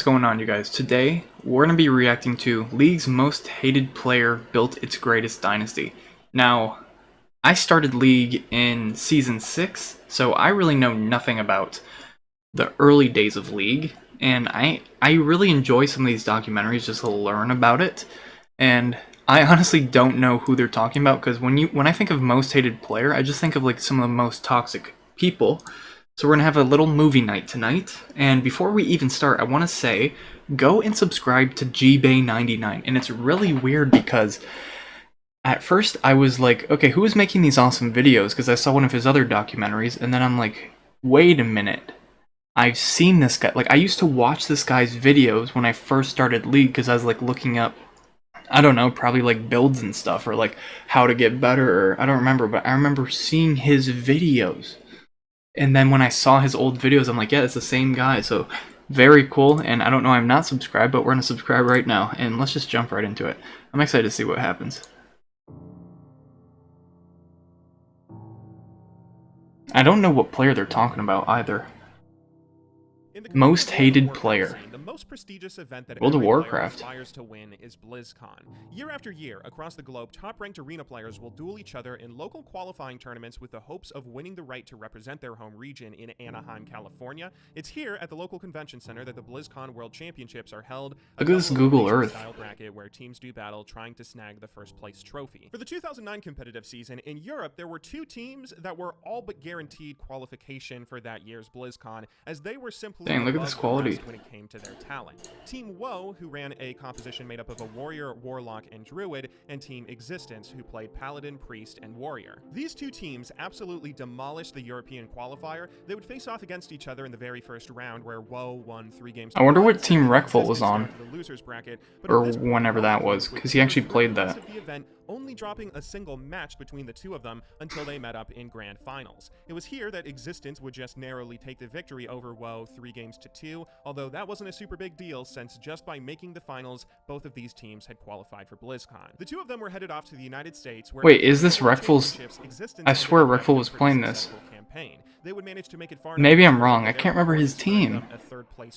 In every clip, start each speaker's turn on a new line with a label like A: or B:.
A: What's going on, you guys? Today, we're going to be reacting to League's most hated player built its greatest dynasty. Now, I started League in Season 6, so I really know nothing about the early days of League, and I really enjoy some of these documentaries just to learn about it, and I honestly don't know who they're talking about, because when I think of most hated player, I just think of like some of the most toxic people. So we're going to have a little movie night tonight, and before we even start, I want to say, go and subscribe to GBay99, and it's really weird because at first I was like, okay, who is making these awesome videos, because I saw one of his other documentaries, and then I'm like, wait a minute, I've seen this guy. Like, I used to watch this guy's videos when I first started League, because I was like looking up, I don't know, probably like builds and stuff, or like how to get better, or I don't remember, but I remember seeing his videos. And then when I saw his old videos, I'm like, yeah, it's the same guy. So very cool. And I don't know, I'm not subscribed, but we're going to subscribe right now. And let's just jump right into it. I'm excited to see what happens. I don't know what player they're talking about either. Most hated player.
B: The most prestigious event that
A: World of
B: every player
A: Warcraft.
B: aspires to win is BlizzCon. Year after year, across the globe, top-ranked arena players will duel each other in local qualifying tournaments with the hopes of winning the right to represent their home region in Anaheim, California. It's here at the local convention center that the BlizzCon World Championships are held.
A: Look at this Google Earth
B: style bracket where teams do battle trying to snag the first place trophy. For the 2009 competitive season in Europe, there were two teams that were all but guaranteed qualification for that year's BlizzCon, as they were simply
A: Dang, look at this quality
B: when it came to their talent. Team Woe, who ran a composition made up of a warrior, warlock, and druid, and Team Existence, who played paladin, priest, and warrior. These two teams absolutely demolished the European qualifier. They would face off against each other in the very first round, where Woe won 3 games.
A: I wonder what Team Reckful was on,
B: the losers bracket,
A: or whenever that was, because he actually played that.
B: Only dropping a single match between the two of them until they met up in grand finals. It was here that Existence would just narrowly take the victory over Woe 3-2, although that wasn't a super big deal since just by making the finals, both of these teams had qualified for BlizzCon. The two of them were headed off to the United States where—
A: Wait, is this Reckful's? I swear Reckful was playing this.
B: They would manage to make it far.
A: Maybe I'm wrong. I can't remember his team. I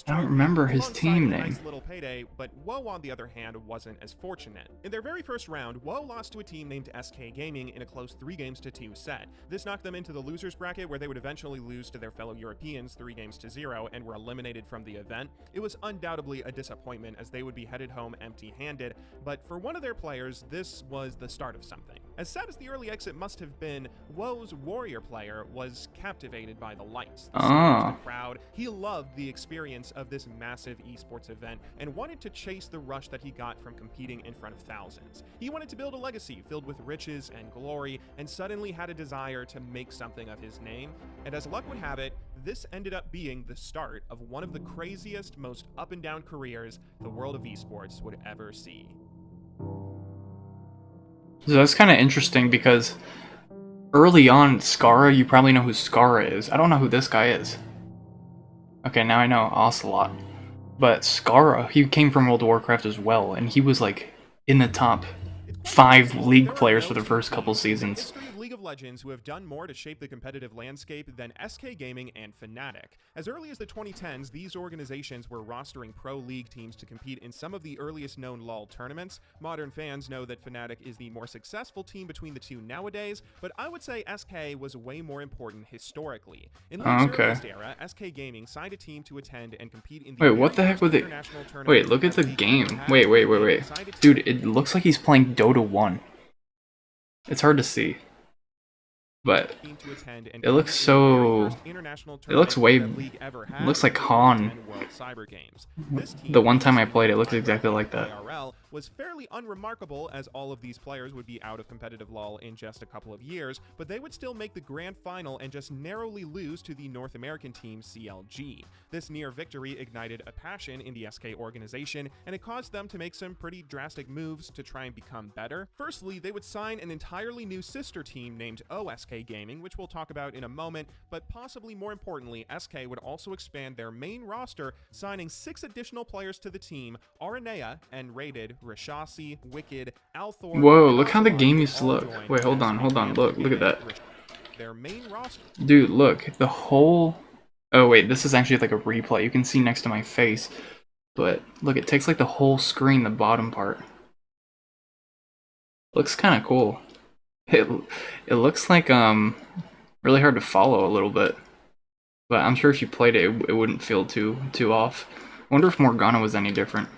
A: don't remember his team name.
B: Nice little payday, but Woe, on the other hand, wasn't as fortunate. In their very first round, Woe lost to a team named SK Gaming in a close 3-2 set. This knocked them into the losers bracket, where they would eventually lose to their fellow Europeans 3-0 and were eliminated from the event. It was undoubtedly a disappointment, as they would be headed home empty-handed, but for one of their players, this was the start of something. As sad as the early exit must have been, Woe's warrior player was captivated by the lights, the crowd. He loved the experience of this massive esports event and wanted to chase the rush that he got from competing in front of thousands. He wanted to build a legacy filled with riches and glory, and suddenly had a desire to make something of his name. And as luck would have it, this ended up being the start of one of the craziest, most up-and-down careers the world of esports would ever see.
A: So that's kind of interesting because early on, Skara, you probably know who Skara is. I don't know who this guy is. Okay, now I know Ocelot. But Skara, he came from World of Warcraft as well, and he was like in the top 5 League players for the first couple seasons.
B: League of Legends who have done more to shape the competitive landscape than SK Gaming and Fnatic. As early as the 2010s, these organizations were rostering pro league teams to compete in some of the earliest known LoL tournaments. Modern fans know that Fnatic is the more successful team between the two nowadays, but I would say SK was way more important historically. In League's earliest era, SK Gaming signed a team to attend and compete in the—
A: Wait, what the heck would they— Wait, look at the game. Wait. Dude, it looks like he's playing Dota 1. It's hard to see, but it looks so— it looks way— it looks like Han. The one time I played, it looks exactly like that.
B: Was fairly unremarkable, as all of these players would be out of competitive LoL in just a couple of years, but they would still make the grand final and just narrowly lose to the North American team CLG. This near victory ignited a passion in the SK organization, and it caused them to make some pretty drastic moves to try and become better. Firstly, they would sign an entirely new sister team named OSK Gaming, which we'll talk about in a moment, but possibly more importantly, SK would also expand their main roster, signing 6 additional players to the team: Aranea and Rated, Rashasi, Wicked, Althor—
A: Whoa, look how the game used to look. Wait, hold on, look at that.
B: Their main roster—
A: dude, look, the whole— oh wait, this is actually like a replay. You can see next to my face. But look, it takes like the whole screen, the bottom part. Looks kind of cool. It looks like really hard to follow a little bit. But I'm sure if you played it, it wouldn't feel too off. I wonder if Morgana was any different.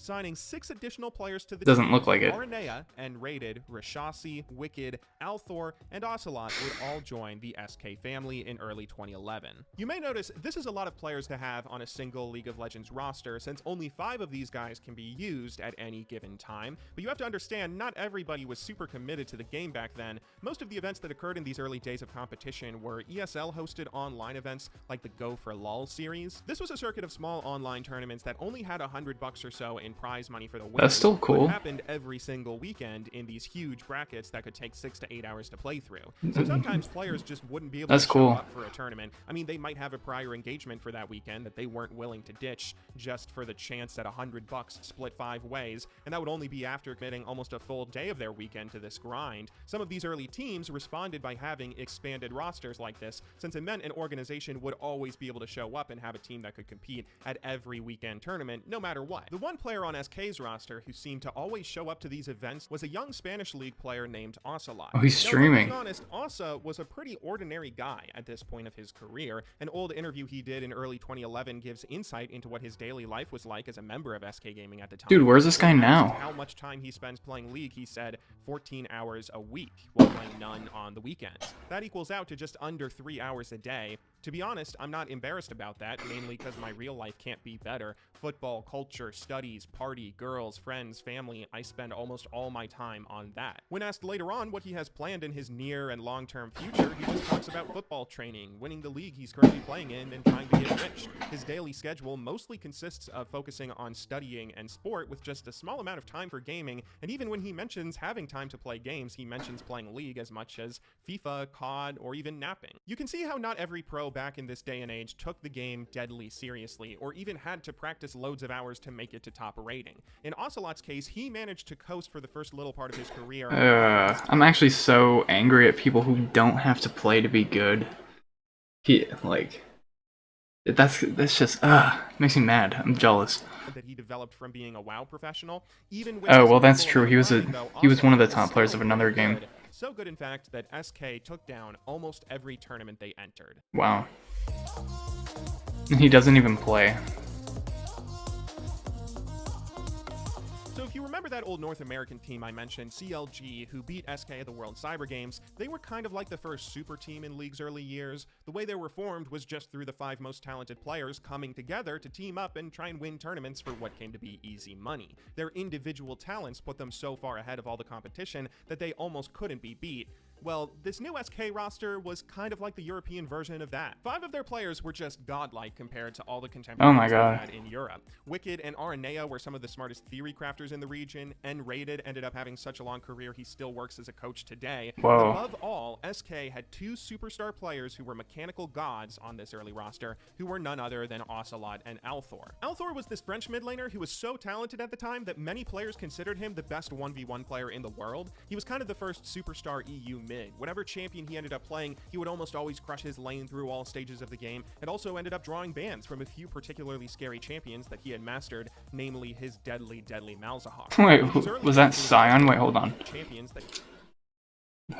B: Signing 6 additional players to the
A: Doesn't
B: team.
A: look like it.
B: Aranea and Rated, Rashasi, Wicked, Althor, and Ocelot would all join the SK family in early 2011. You may notice this is a lot of players to have on a single League of Legends roster, since only 5 of these guys can be used at any given time. But you have to understand, not everybody was super committed to the game back then. Most of the events that occurred in these early days of competition were ESL-hosted online events like the Go for LOL series. This was a circuit of small online tournaments that only had $100 or so in prize money for the winners.
A: That's still cool.
B: It happened every single weekend in these huge brackets that could take 6 to 8 hours to play through. So sometimes players just wouldn't be able to show up for a tournament. I mean, they might have a prior engagement for that weekend that they weren't willing to ditch just for the chance at $100 split 5 ways, and that would only be after committing almost a full day of their weekend to this grind. Some of these early teams responded by having expanded rosters like this, since it meant an organization would always be able to show up and have a team that could compete at every weekend tournament, no matter what. The one player on SK's roster who seemed to always show up to these events was a young Spanish League player named Ocelot.
A: Oh, he's streaming.
B: To be honest, Osa was a pretty ordinary guy at this point of his career. An old interview he did in early 2011 gives insight into what his daily life was like as a member of SK Gaming at the time.
A: Dude, where's this guy now?
B: How much time he spends playing League, he said 14 hours a week, while playing none on the weekends. That equals out to just under 3 hours a day. To be honest, I'm not embarrassed about that, mainly because my real life can't be better. Football, culture, studies, party, girls, friends, family, I spend almost all my time on that. When asked later on what he has planned in his near and long-term future, he just talks about football training, winning the league he's currently playing in, and trying to get rich. His daily schedule mostly consists of focusing on studying and sport, with just a small amount of time for gaming, and even when he mentions having time to play games, he mentions playing League as much as FIFA, COD, or even napping. You can see how not every pro back in this day and age took the game deadly seriously, or even had to practice loads of hours to make it to top rating. In Ocelot's case, he managed to coast for the first little part of his career.
A: I'm actually so angry at people who don't have to play to be good. That's just makes me mad. I'm jealous.
B: That he developed from being a WoW professional. Even with
A: Oh, well, that's true. He was one of the top players of another game.
B: So good, in fact, that SK took down almost every tournament they entered.
A: Wow. He doesn't even play.
B: So if you remember that old North American team I mentioned, CLG, who beat SK at the World Cyber Games, they were kind of like the first super team in League's early years. The way they were formed was just through the 5 most talented players coming together to team up and try and win tournaments for what came to be easy money. Their individual talents put them so far ahead of all the competition that they almost couldn't be beat. Well, this new SK roster was kind of like the European version of that. 5 of their players were just godlike compared to all the contemporaries they had in Europe. Wicked and Aranea were some of the smartest theory crafters in the region, and Rated ended up having such a long career he still works as a coach today.
A: Whoa.
B: Above all, SK had 2 superstar players who were mechanical gods on this early roster, who were none other than Ocelot and Althor. Althor was this French mid laner who was so talented at the time that many players considered him the best 1v1 player in the world. He was kind of the first superstar EU mid. Whatever champion he ended up playing, he would almost always crush his lane through all stages of the game, and also ended up drawing bans from a few particularly scary champions that he had mastered, namely his deadly Malzahar.
A: Wait, was that Scion? Wait, hold on.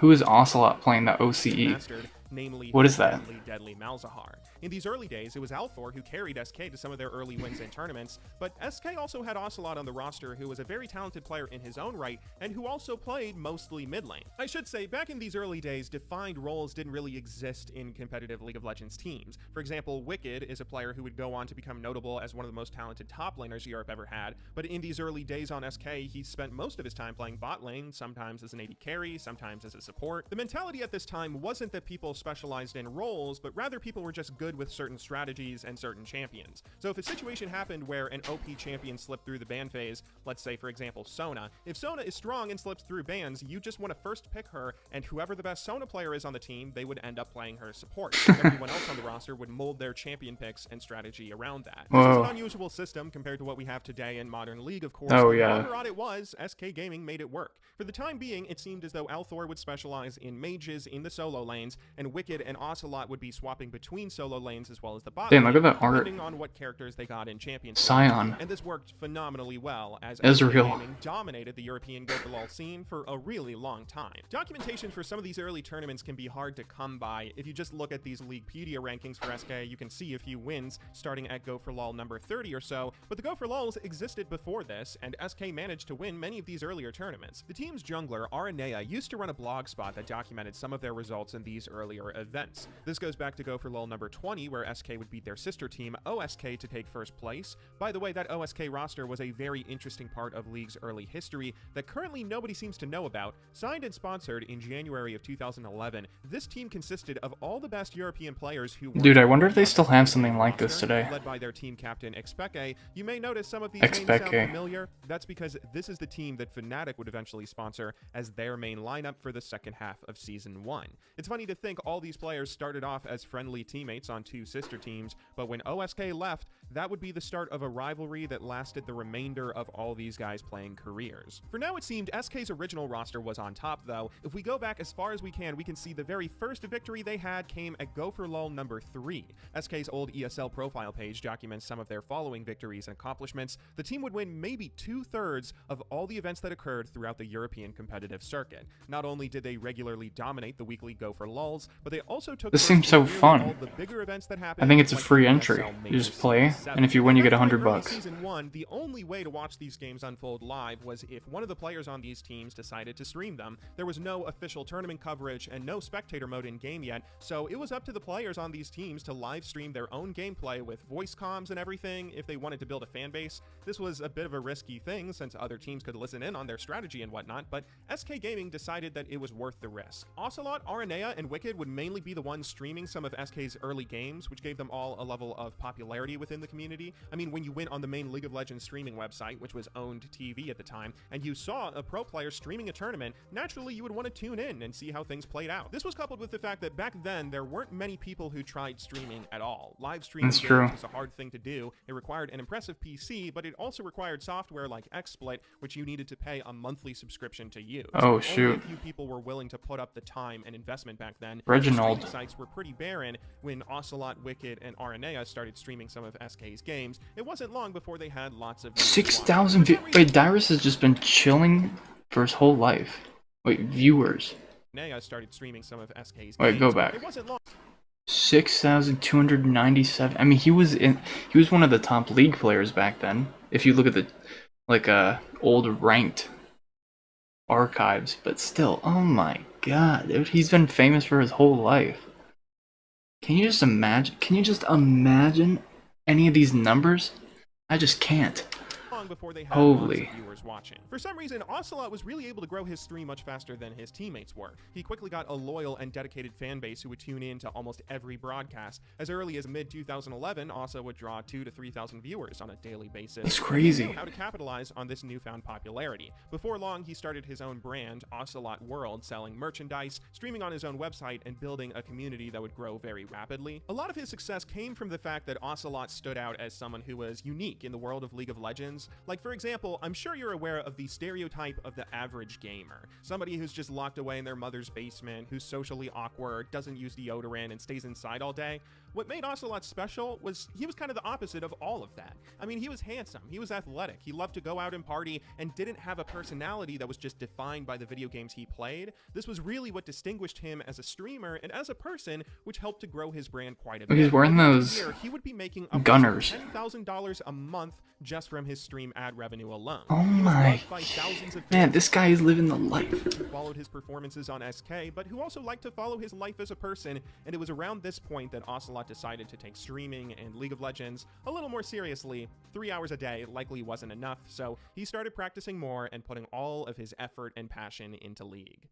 A: Who is Ocelot playing the OCE?
B: Namely,
A: what is that?
B: Deadly Malzahar. In these early days, it was Althor who carried SK to some of their early wins in tournaments, but SK also had Ocelot on the roster, who was a very talented player in his own right, and who also played mostly mid lane. I should say, back in these early days, defined roles didn't really exist in competitive League of Legends teams. For example, Wicked is a player who would go on to become notable as one of the most talented top laners Europe ever had, but in these early days on SK, he spent most of his time playing bot lane, sometimes as an AD carry, sometimes as a support. The mentality at this time wasn't that people specialized in roles, but rather people were just good with certain strategies and certain champions. So if a situation happened where an OP champion slipped through the ban phase, let's say for example Sona, if Sona is strong and slips through bans, you just want to first pick her, and whoever the best Sona player is on the team, they would end up playing her support. Everyone else on the roster would mold their champion picks and strategy around that. This is an unusual system compared to what we have today in modern League, of course.
A: Oh,
B: but
A: yeah.
B: however odd it was, SK Gaming made it work. For the time being, it seemed as though Althor would specialize in mages in the solo lanes, and then Wicked and Ocelot would be swapping between solo lanes as well as the bot
A: Damn,
B: lane,
A: look at that art.
B: depending on what characters they got in Championship.
A: Scion.
B: And this worked phenomenally well, as
A: Ezreal.
B: SK Gaming dominated the European Go for LoL scene for a really long time. Documentation for some of these early tournaments can be hard to come by. If you just look at these Leaguepedia rankings for SK, you can see a few wins starting at Go for LoL number 30 or so, but the Go for LoLs existed before this, and SK managed to win many of these earlier tournaments. The team's jungler, Aranea, used to run a blog spot that documented some of their results in these earlier events. This goes back to Go for LoL number 20, where SK would beat their sister team, OSK, to take first place. By the way, that OSK roster was a very interesting part of League's early history that currently nobody seems to know about. Signed and sponsored in January of 2011, this team consisted of all the best European players who were—
A: Dude, I wonder if they still have something like this today.
B: Led by their team captain, Expeke. You may notice some of these names sound familiar. That's because this is the team that Fnatic would eventually sponsor as their main lineup for the second half of Season 1. It's funny to think all these players started off as friendly teammates on two sister teams, but when OSK left, that would be the start of a rivalry that lasted the remainder of all these guys playing careers. For now, it seemed SK's original roster was on top, though. If we go back as far as we can see the very first victory they had came at Go for LoL number 3. SK's old ESL profile page documents some of their following victories and accomplishments. The team would win maybe 2/3 of all the events that occurred throughout the European competitive circuit. Not only did they regularly dominate the weekly Go for LoLs, but they also took—
A: This seems so fun.
B: all the bigger events that happened.
A: I think it's a
B: like
A: free
B: the
A: entry.
B: ESL
A: You just
B: Major
A: play,
B: Season
A: and if you win, you get
B: Back during
A: $100.
B: early Season 1, the only way to watch these games unfold live was if one of the players on these teams decided to stream them. There was no official tournament coverage and no spectator mode in game yet, so it was up to the players on these teams to live stream their own gameplay with voice comms and everything if they wanted to build a fan base. This was a bit of a risky thing since other teams could listen in on their strategy and whatnot, but SK Gaming decided that it was worth the risk. Ocelot, Aranea, and Wicked would mainly be the ones streaming some of SK's early games, which gave them all a level of popularity within the community. I mean, when you went on the main League of Legends streaming website, which was owned TV at the time, and you saw a pro player streaming a tournament, naturally you would want to tune in and see how things played out. This was coupled with the fact that back then there weren't many people who tried streaming at all. Live streaming
A: That's true.
B: was a hard thing to do. It required an impressive PC, but it also required software like XSplit, which you needed to pay a monthly subscription to use.
A: Oh, shoot.
B: Only a few people were willing to put up the time and investment back then.
A: Reginald.
B: Streaming sites were pretty barren when Ocelot, Wicked, and Aranea started streaming some of SK's games. It wasn't long before they had lots of—
A: 6,000 Wait, Dyrus has just been chilling for his whole life. Wait, viewers.
B: Aranea started streaming some of SK's
A: Wait,
B: games.
A: go back.
B: It wasn't long.
A: 6,297. I mean, he was one of the top league players back then. If you look at the old ranked archives, but still, oh my god, dude, he's been famous for his whole life. Can you just imagine any of these numbers? I just can't.
B: Before they had
A: Holy.
B: lots of viewers watching. For some reason, Ocelot was really able to grow his stream much faster than his teammates were. He quickly got a loyal and dedicated fan base who would tune in to almost every broadcast. As early as mid-2011, Osa would draw 2,000 to 3,000 viewers on a daily basis.
A: That's crazy.
B: He knew how to capitalize on this newfound popularity. Before long, he started his own brand, Ocelot World, selling merchandise, streaming on his own website, and building a community that would grow very rapidly. A lot of his success came from the fact that Ocelot stood out as someone who was unique in the world of League of Legends. Like, for example, I'm sure you're aware of the stereotype of the average gamer. Somebody who's just locked away in their mother's basement, who's socially awkward, doesn't use deodorant, and stays inside all day. What made Ocelot special was he was kind of the opposite of all of that. I mean, he was handsome, he was athletic, he loved to go out and party, and didn't have a personality that was just defined by the video games he played. This was really what distinguished him as a streamer and as a person, which helped to grow his brand quite a bit.
A: He's wearing those
B: he would be making up
A: gunners.
B: $10,000 a month just from his stream ad revenue alone.
A: Oh my man, this guy is living the life.
B: Who followed his performances on SK, but who also liked to follow his life as a person, and it was around this point that Ocelot decided to take streaming and League of Legends a little more seriously. 3 hours a day likely wasn't enough, so he started practicing more and putting all of his effort and passion into League.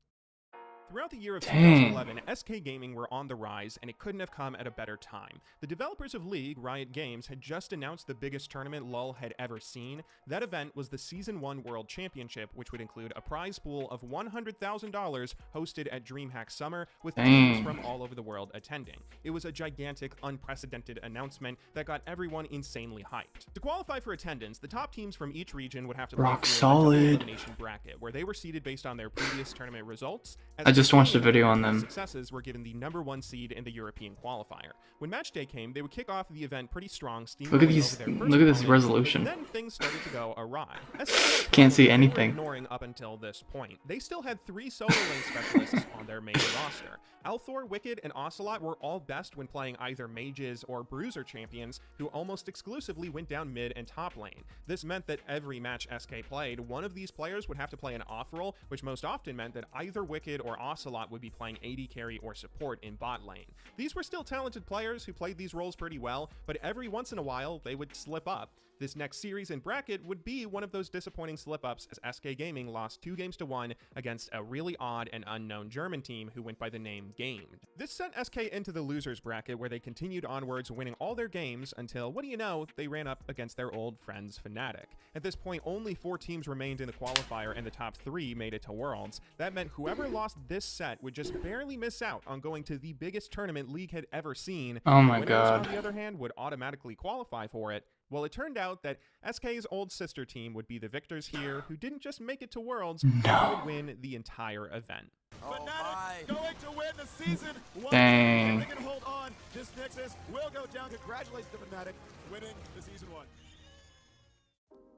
B: Throughout the year of 2011, SK Gaming were on the rise, and it couldn't have come at a better time. The developers of League, Riot Games, had just announced the biggest tournament LoL had ever seen. That event was the Season 1 World Championship, which would include a prize pool of $100,000 hosted at DreamHack Summer, with teams from all over the world attending. It was a gigantic, unprecedented announcement that got everyone insanely hyped. To qualify for attendance, the top teams from each region would have to play through a double elimination bracket, where they were seeded based on their previous tournament results
A: I just watched a
B: SK
A: video on
B: Gaming
A: them.
B: successes were given the #1 seed in the European qualifier. When match day came, they would kick off the event pretty strong, steamrolling over their first
A: Look at this
B: opponent,
A: resolution.
B: but then things started to go awry. SK had a
A: Can't see
B: problem they were
A: anything.
B: ignoring up until this point. They still had 3 solo lane specialists on their main roster. Althor, Wicked, and Ocelot were all best when playing either mages or bruiser champions who almost exclusively went down mid and top lane. This meant that every match SK played, one of these players would have to play an off role, which most often meant that either Wicked or Ocelot would be playing AD carry or support in bot lane. These were still talented players who played these roles pretty well, but every once in a while they would slip up. This next series in bracket would be one of those disappointing slip-ups as SK Gaming lost 2-1 against a really odd and unknown German team who went by the name Gamed. This sent SK into the losers bracket where they continued onwards, winning all their games until, what do you know, they ran up against their old friends Fnatic. At this point, only 4 teams remained in the qualifier and the top 3 made it to Worlds. That meant whoever lost this set would just barely miss out on going to the biggest tournament League had ever seen.
A: Oh my
B: Winners,
A: god.
B: on the other hand, would automatically qualify for it. Well, it turned out that SK's old sister team would be the victors here, who didn't just make it to Worlds, but would win the entire event.
C: Fnatic going to win the season.
A: Dang.
C: They can hold on. This Nexus will go down. Congratulations to Fnatic winning the season 1.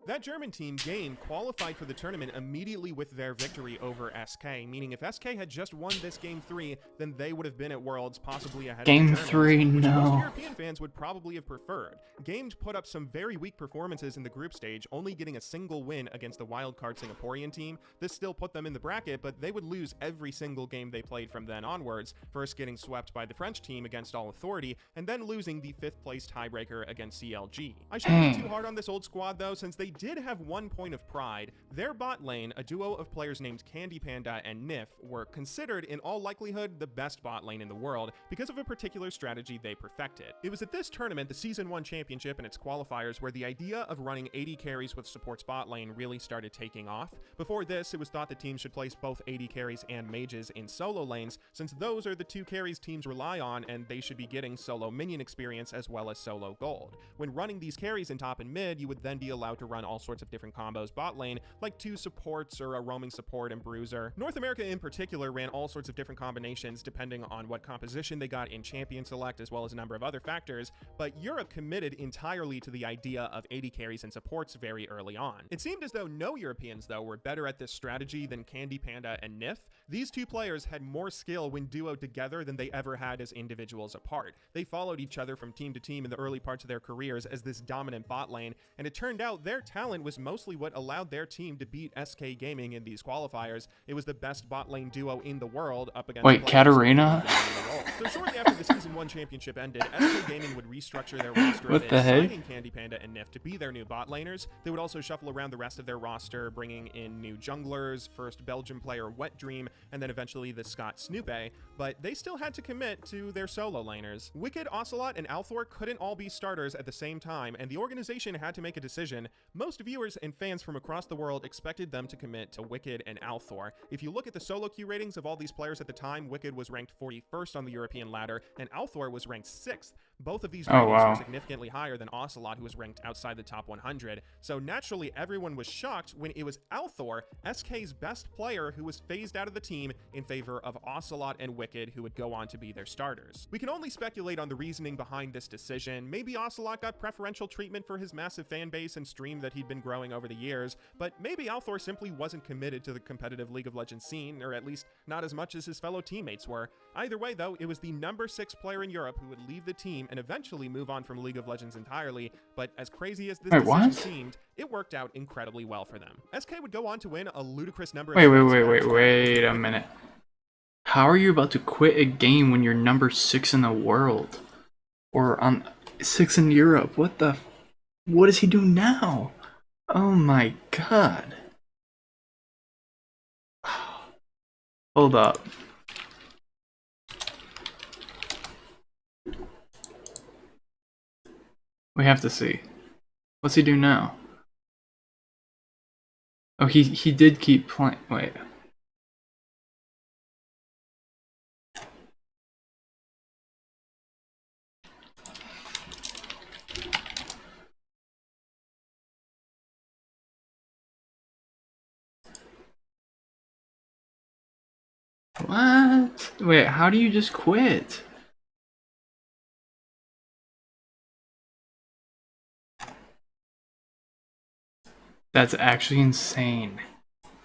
B: That German team, Game, qualified for the tournament immediately with their victory over SK, meaning if SK had just won this Game 3, then they would have been at Worlds, possibly ahead
A: Game
B: of the
A: 3,
B: Germans, which most
A: no.
B: European fans would probably have preferred. Game put up some very weak performances in the group stage, only getting a single win against the wildcard Singaporean team. This still put them in the bracket, but they would lose every single game they played from then onwards, first getting swept by the French team against All Authority, and then losing the 5th place tiebreaker against CLG. I shouldn't be too hard on this old squad though, since they did have one point of pride. Their bot lane, a duo of players named Candy Panda and Nif, were considered in all likelihood the best bot lane in the world because of a particular strategy they perfected. It was at this tournament, the Season 1 Championship and its qualifiers, where the idea of running 80 carries with support's bot lane really started taking off. Before this, it was thought that teams should place both 80 carries and mages in solo lanes, since those are the 2 carries teams rely on and they should be getting solo minion experience as well as solo gold. When running these carries in top and mid, you would then be allowed to run all sorts of different combos bot lane, like 2 supports or a roaming support and bruiser. North America in particular ran all sorts of different combinations depending on what composition they got in champion select as well as a number of other factors, but Europe committed entirely to the idea of 80 carries and supports very early on. It seemed as though no Europeans though were better at this strategy than Candy Panda and Nif. These 2 players had more skill when duoed together than they ever had as individuals apart. They followed each other from team to team in the early parts of their careers as this dominant bot lane, and it turned out their talent was mostly what allowed their team to beat SK Gaming in these qualifiers. It was the best bot lane duo in the world up against
A: Wait, Katarina?
B: So shortly after the Season 1 Championship ended, SK Gaming would restructure their roster
A: What
B: a
A: the
B: bit,
A: heck?
B: signing Candy Panda and Nif to be their new bot laners. They would also shuffle around the rest of their roster, bringing in new junglers, first Belgian player Wet Dream, and then eventually the Scott Snoopé, but they still had to commit to their solo laners. Wicked, Ocelot, and Althor couldn't all be starters at the same time, and the organization had to make a decision. Most viewers and fans from across the world expected them to commit to Wicked and Althor. If you look at the solo queue ratings of all these players at the time, Wicked was ranked 41st on the European ladder, and Althor was ranked 6th. Both of these ratings
A: wow.
B: were significantly higher than Ocelot, who was ranked outside the top 100. So naturally, everyone was shocked when it was Althor, SK's best player, who was phased out of the team in favor of Ocelot and Wicked, who would go on to be their starters. We can only speculate on the reasoning behind this decision. Maybe Ocelot got preferential treatment for his massive fan base and stream that he'd been growing over the years, but maybe Althor simply wasn't committed to the competitive League of Legends scene, or at least not as much as his fellow teammates were. Either way though, it was the number 6 player in Europe who would leave the team and eventually move on from League of Legends entirely, but as crazy as this
A: Wait,
B: decision
A: what?
B: seemed, it worked out incredibly well for them. SK would go on to win a ludicrous number of
A: Wait a minute. How are you about to quit a game when you're number 6 in the world? Or on 6 in Europe? What does he do now? Oh my god. Hold up. We have to see. What's he do now? Oh, he did keep playing. Wait. What? Wait, how do you just quit? That's actually insane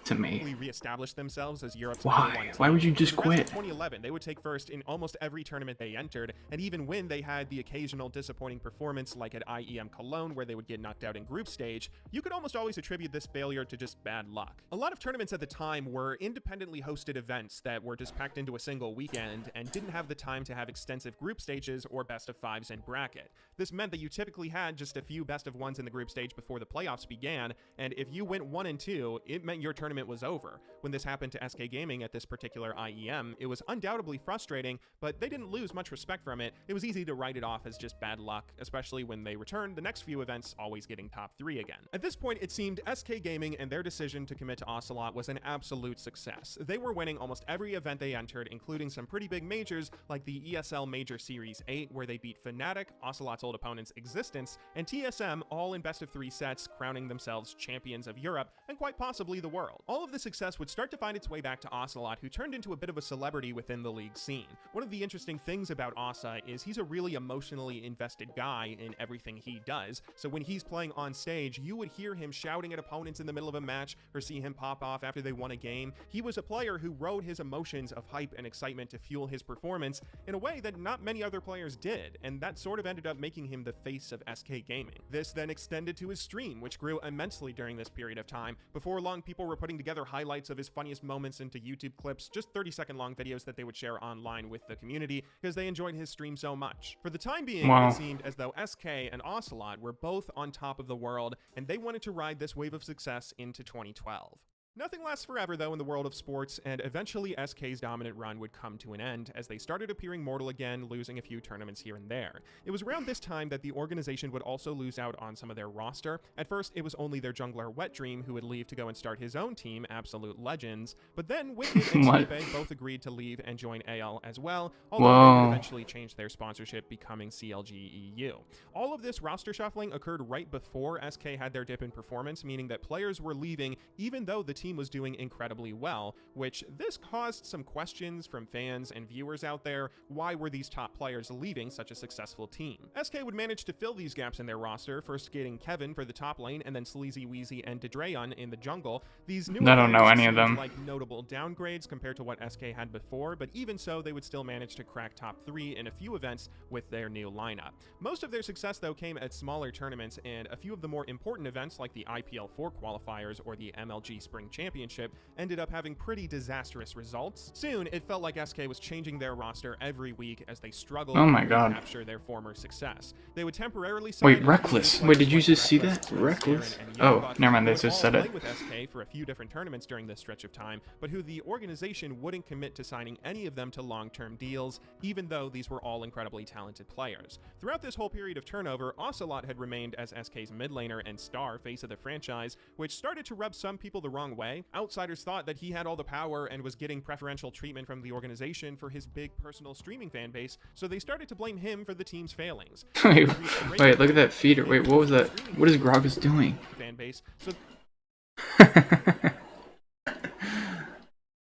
A: to me.
B: Reestablished themselves as Europe's
A: Why?
B: number one team.
A: Why would you just
B: For the rest
A: quit?
B: of 2011, they would take first in almost every tournament they entered, and even when they had the occasional disappointing performance like at IEM Cologne where they would get knocked out in group stage, you could almost always attribute this failure to just bad luck. A lot of tournaments at the time were independently hosted events that were just packed into a single weekend and didn't have the time to have extensive group stages or best of fives in bracket. This meant that you typically had just a few best of ones in the group stage before the playoffs began, and if you went 1 and 2, it meant your tournament was over. When this happened to SK Gaming at this particular IEM, it was undoubtedly frustrating, but they didn't lose much respect from it. It was easy to write it off as just bad luck, especially when they returned the next few events always getting top 3 again. At this point, it seemed SK Gaming and their decision to commit to Ocelot was an absolute success. They were winning almost every event they entered, including some pretty big majors like the ESL Major Series 8, where they beat Fnatic, Ocelot's old opponents Existence, and TSM, all in best of 3 sets, crowning themselves champions of Europe and quite possibly the world. All of the success would start to find its way back to Ocelot, who turned into a bit of a celebrity within the league scene. One of the interesting things about Osa is he's a really emotionally invested guy in everything he does, so when he's playing on stage, you would hear him shouting at opponents in the middle of a match or see him pop off after they won a game. He was a player who rode his emotions of hype and excitement to fuel his performance in a way that not many other players did, and that sort of ended up making him the face of SK Gaming. This then extended to his stream, which grew immensely during this period of time. Before long, people were putting together highlights of his funniest moments into YouTube clips, just 30-second long videos that they would share online with the community because they enjoyed his stream so much. For the time being,
A: Wow.
B: it seemed as though SK and Ocelot were both on top of the world, and they wanted to ride this wave of success into 2012. Nothing lasts forever, though, in the world of sports, and eventually SK's dominant run would come to an end as they started appearing mortal again, losing a few tournaments here and there. It was around this time that the organization would also lose out on some of their roster. At first, it was only their jungler Wet Dream who would leave to go and start his own team, Absolute Legends, but then Wicked and
A: What?
B: CFA both agreed to leave and join AL as well, although they
A: Whoa.
B: would eventually change their sponsorship, becoming CLG EU. All of this roster shuffling occurred right before SK had their dip in performance, meaning that players were leaving even though the team was doing incredibly well, which this caused some questions from fans and viewers out there. Why were these top players leaving such a successful team? SK would manage to fill these gaps in their roster, first getting Kevin for the top lane and then Sleazy Weezy and Dedreon in the jungle. These new
A: I don't know any of
B: seemed
A: them.
B: like notable downgrades compared to what SK had before, but even so, they would still manage to crack top 3 in a few events with their new lineup. Most of their success, though, came at smaller tournaments, and a few of the more important events like the IPL 4 qualifiers or the MLG Spring Championship ended up having pretty disastrous results. Soon, it felt like SK was changing their roster every week as they struggled
A: Oh my
B: to
A: God.
B: capture their former success. They would temporarily
A: Wait,
B: sign a few
A: Reckless.
B: new
A: Wait, did you
B: players
A: just see
B: like
A: that?
B: Reckless,
A: Reckless?
B: Garen, and
A: Oh,
B: Youngbuck,
A: never mind,
B: who
A: they
B: would
A: just
B: all
A: said
B: play
A: it.
B: with SK for a few different tournaments during this stretch of time, but who the organization wouldn't commit to signing any of them to long-term deals, even though these were all incredibly talented players. Throughout this whole period of turnover, Ocelot had remained as SK's mid laner and star face of the franchise, which started to rub some people the wrong way. Outsiders thought that he had all the power and was getting preferential treatment from the organization for his big personal streaming fan base, so they started to blame him for the team's failings.
A: Wait, look at that feeder. Wait, what was that? What is Gragas doing?
B: Fan base, so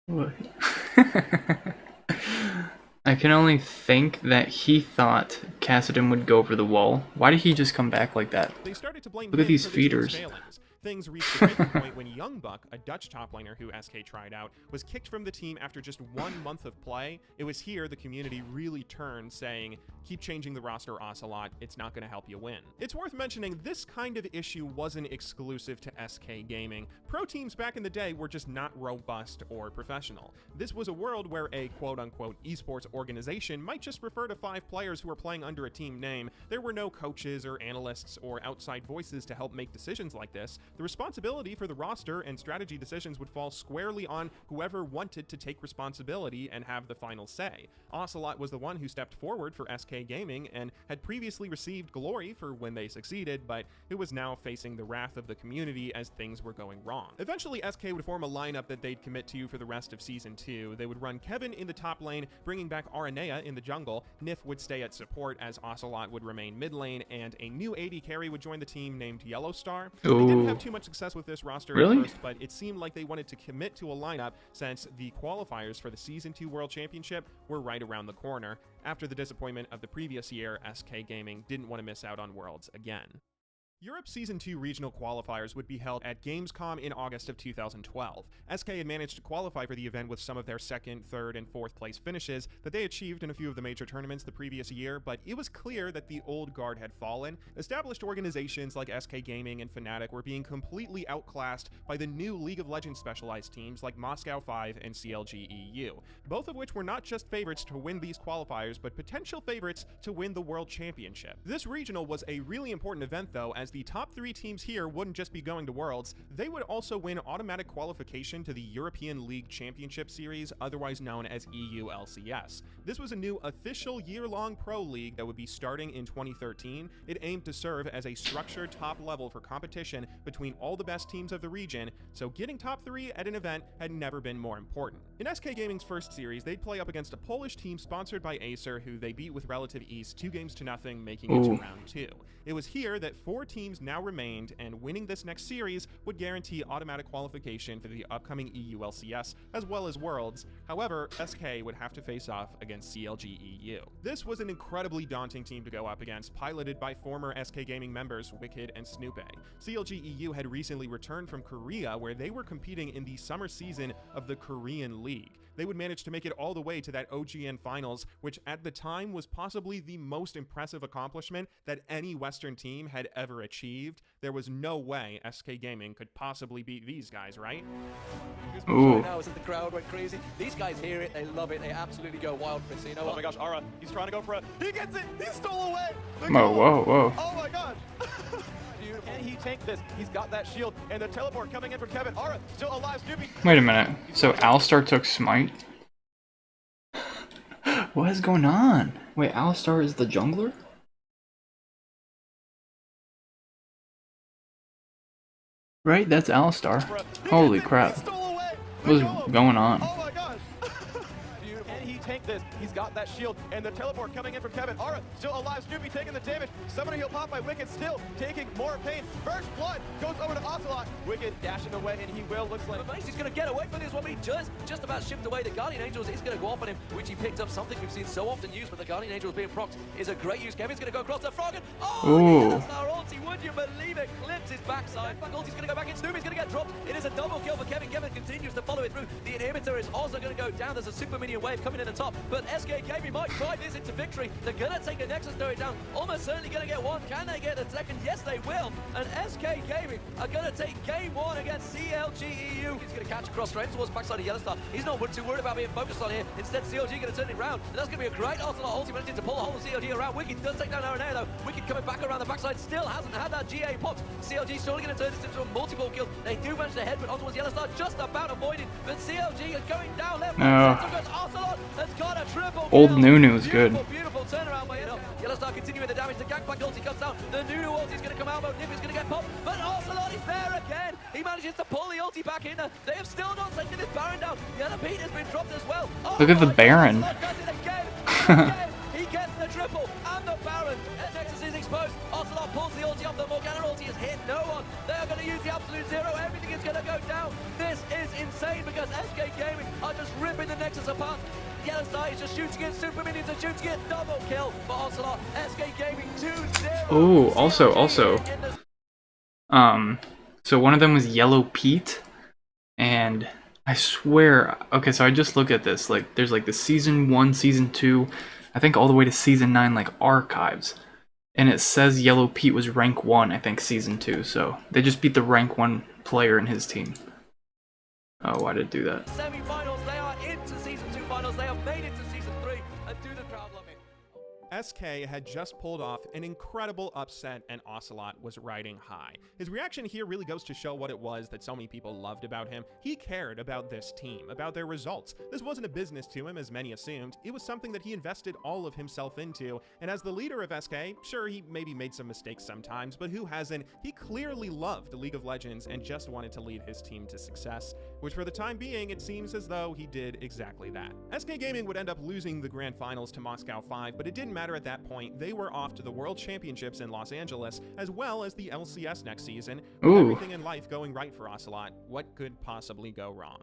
A: What? I can only think that he thought Cassidon would go over the wall. Why did he just come back like that?
B: they started to blame
A: Look at
B: him
A: these
B: for the team's
A: feeders.
B: failings. Things reached a breaking point when Youngbuck, a Dutch top laner who SK tried out, was kicked from the team after just 1 month of play. It was here the community really turned, saying, keep changing the roster, Ocelot, it's not going to help you win. It's worth mentioning this kind of issue wasn't exclusive to SK Gaming. Pro teams back in the day were just not robust or professional. This was a world where a quote-unquote esports organization might just refer to 5 players who were playing under a team name. There were no coaches or analysts or outside voices to help make decisions like this. The responsibility for the roster and strategy decisions would fall squarely on whoever wanted to take responsibility and have the final say. Ocelot was the one who stepped forward for SK Gaming and had previously received glory for when they succeeded, but it was now facing the wrath of the community as things were going wrong. Eventually, SK would form a lineup that they'd commit to for the rest of Season 2. They would run Kevin in the top lane, bringing back Aranea in the jungle. Nif would stay at support as Ocelot would remain mid lane, and a new AD carry would join the team named Yellowstar. They didn't have too much success with this roster
A: Really?
B: at first, but it seemed like they wanted to commit to a lineup since the qualifiers for the Season 2 World Championship were right around the corner. After the disappointment of the previous year, SK Gaming didn't want to miss out on Worlds again. Europe Season 2 regional qualifiers would be held at Gamescom in August of 2012. SK had managed to qualify for the event with some of their second, third, and fourth place finishes that they achieved in a few of the major tournaments the previous year, but it was clear that the old guard had fallen. Established organizations like SK Gaming and Fnatic were being completely outclassed by the new League of Legends specialized teams like Moscow 5 and CLG EU, both of which were not just favorites to win these qualifiers, but potential favorites to win the World Championship. This regional was a really important event though, as the top 3 teams here wouldn't just be going to Worlds, they would also win automatic qualification to the European League Championship Series, otherwise known as EU LCS. This was a new official year-long pro league that would be starting in 2013. It aimed to serve as a structured top level for competition between all the best teams of the region, so getting top 3 at an event had never been more important. In SK Gaming's first series, they'd play up against a Polish team sponsored by Acer, who they beat with relative ease 2-0, making it to round 2. It was here that 4 teams now remained, and winning this next series would guarantee automatic qualification for the upcoming EU LCS as well as Worlds. However, SK would have to face off against CLG EU. This was an incredibly daunting team to go up against, piloted by former SK Gaming members Wicked and Snoopy. CLG EU had recently returned from Korea, where they were competing in the summer season of the Korean League. They would manage to make it all the way to that OGN finals, which at the time was possibly the most impressive accomplishment that any Western team had ever achieved. There was no way SK Gaming could possibly beat these guys, right?
D: Ooh. Now is that the crowd went crazy. These guys hear it, they love it, they absolutely go wild for it. So you know what?
C: Oh my gosh, Ara, he's trying to go for a... He gets it! He stole away!
A: Whoa.
C: Oh my god! Can he tank this? He's got that shield, and the teleport coming in from Kevin. Ara, still alive, Snoopy.
A: Wait a minute. So Alistar took Smite? What is going on? Wait, Alistar is the jungler? Right? That's Alistar. Holy crap. What is going on?
C: Oh my god! Can he tank this? He's got that shield, and the teleport coming in from Kevin. Ara, still alive, Snoopy taking the damage. Somebody he'll pop by Wicked, still taking more pain. First blood goes over to Ocelot. Wicked dashing away, and he will. Looks like
D: He's going to get away from this one, but he just about shipped away. The Guardian Angels is going to go off on him, which he picked up, something we've seen so often used, but the Guardian Angels being procced is a great use. Kevin's going to go across the frog, and Alistar ulti, would you believe it? Clips his backside. Ulti's going to go back in. Snoopy's going to get dropped. It is a double kill for Kevin. Kevin continues to follow it through. The inhibitor is also going to go down. There's a super minion wave coming in the top, but SK Gaming might drive this into victory. They're going to take a Nexus turret down. Almost certainly going to get one. Can they get a second? Yes, they will. And SK Gaming are going to take game 1 against CLG EU. He's going to catch across straight towards the backside of Yellowstar. He's not too worried about being focused on here. Instead, CLG going to turn it around. And that's going to be a great Ocelot ulti to pull the whole of CLG around. Wicked does take down Aranea though. Wicked coming back around the backside. Still hasn't had that GA popped. CLG surely going to turn this into a multiple kill. They do manage to headbutt on towards Yellowstar, just about avoiding. But CLG is going down left. Ocelot has got a triple kill.
A: Old Nunu is good.
D: Beautiful turnaround by Yellowstar continuing the damage. The gangplank ulti comes down. The Nunu ulti is going to come out, but Nip is going to get popped. But Ocelot is there again. He manages to pull the ulti back in. They have still not taken this Baron down. Yellow Pete has been dropped as well.
A: Look at the Baron.
D: Again. He gets the triple and the Baron. Nexus is exposed. Ocelot pulls the ulti off. The Morgana ulti has hit no one. They are going to use the absolute zero. Everything is going to go down. This is insane because SK Gaming are just ripping the Nexus apart. Yellowstar is just shooting it. Super minions are shooting it. Double kill for Ocelot. SK Gaming 2-0.
A: Oh, also. So one of them was Yellow Pete, and I swear, okay, so I just looked at this, like, there's like the season 1, season 2, I think all the way to season 9, like, archives, and it says Yellow Pete was rank 1, I think, season 2, so they just beat the rank 1 player in his team. Oh, why did it do that?
D: Semi-finals, they are into season 2 finals, they have made it to season 3, and do the crowd love it?
B: SK had just pulled off an incredible upset, and Ocelot was riding high. His reaction here really goes to show what it was that so many people loved about him. He cared about this team, about their results. This wasn't a business to him, as many assumed. It was something that he invested all of himself into, and as the leader of SK, sure, he maybe made some mistakes sometimes, but who hasn't? He clearly loved League of Legends and just wanted to lead his team to success, which for the time being, it seems as though he did exactly that. SK Gaming would end up losing the grand finals to Moscow 5, but it didn't matter matter at that point. They were off to the World Championships in Los Angeles, as well as the LCS next season. With everything in life going right for Ocelot, what could possibly go wrong?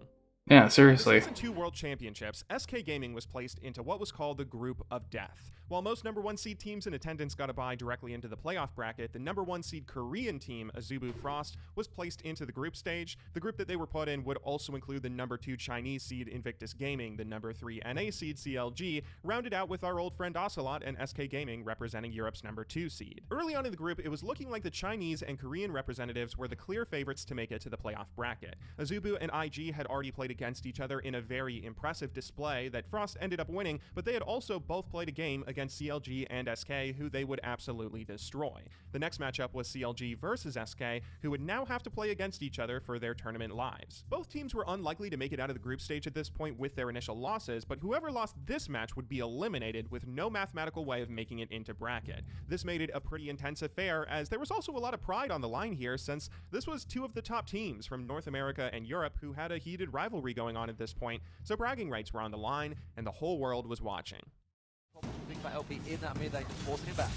A: Yeah,
B: The
A: seriously.
B: Season 2 World Championships, SK Gaming was placed into what was called the Group of Death. While most number 1 seed teams in attendance got a bye directly into the playoff bracket, the number 1 seed Korean team, Azubu Frost, was placed into the group stage. The group that they were put in would also include the number 2 Chinese seed Invictus Gaming, the number 3 NA seed CLG, rounded out with our old friend Ocelot and SK Gaming representing Europe's number 2 seed. Early on in the group, it was looking like the Chinese and Korean representatives were the clear favorites to make it to the playoff bracket. Azubu and IG had already played against each other in a very impressive display that Frost ended up winning, but they had also both played a game against CLG and SK, who they would absolutely destroy. The next matchup was CLG versus SK, who would now have to play against each other for their tournament lives. Both teams were unlikely to make it out of the group stage at this point with their initial losses, but whoever lost this match would be eliminated with no mathematical way of making it into bracket. This made it a pretty intense affair, as there was also a lot of pride on the line here, since this was two of the top teams from North America and Europe who had a heated rivalry going on at this point, so bragging rights were on the line, and the whole world was watching.
D: Big fat LP in that mid lane, just forcing him back.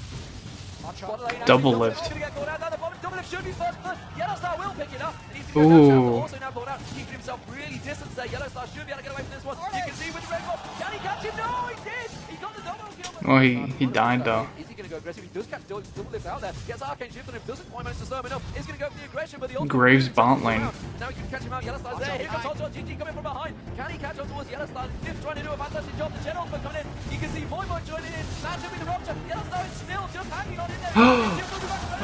A: Double lift.
D: Double lift should be first. Yellowstar will pick it up. And he's going to go down. Also now pulled out, keeping himself really distant there. Yellowstar should be able to get away from this one. You can see with the red ball. Can he catch him? No, he did. He got the double kill.
A: Well, he died though.
D: Is he going to go aggressive? He does catch double lift out there. Gets Arcane Shift on him. Doesn't quite manage to slow him enough. He's going to go for the aggression, but the ultimate
A: Graves bot lane.
D: Now he can catch him out. Yellowstar's there. Here comes Hotshot GG coming from behind. Can he catch on towards Yellowstar? Diff trying to do a fantastic job. The General's been coming in. You can see Voivod joining in. Smash him with the rupture. Yellowstar is still just hanging on in there.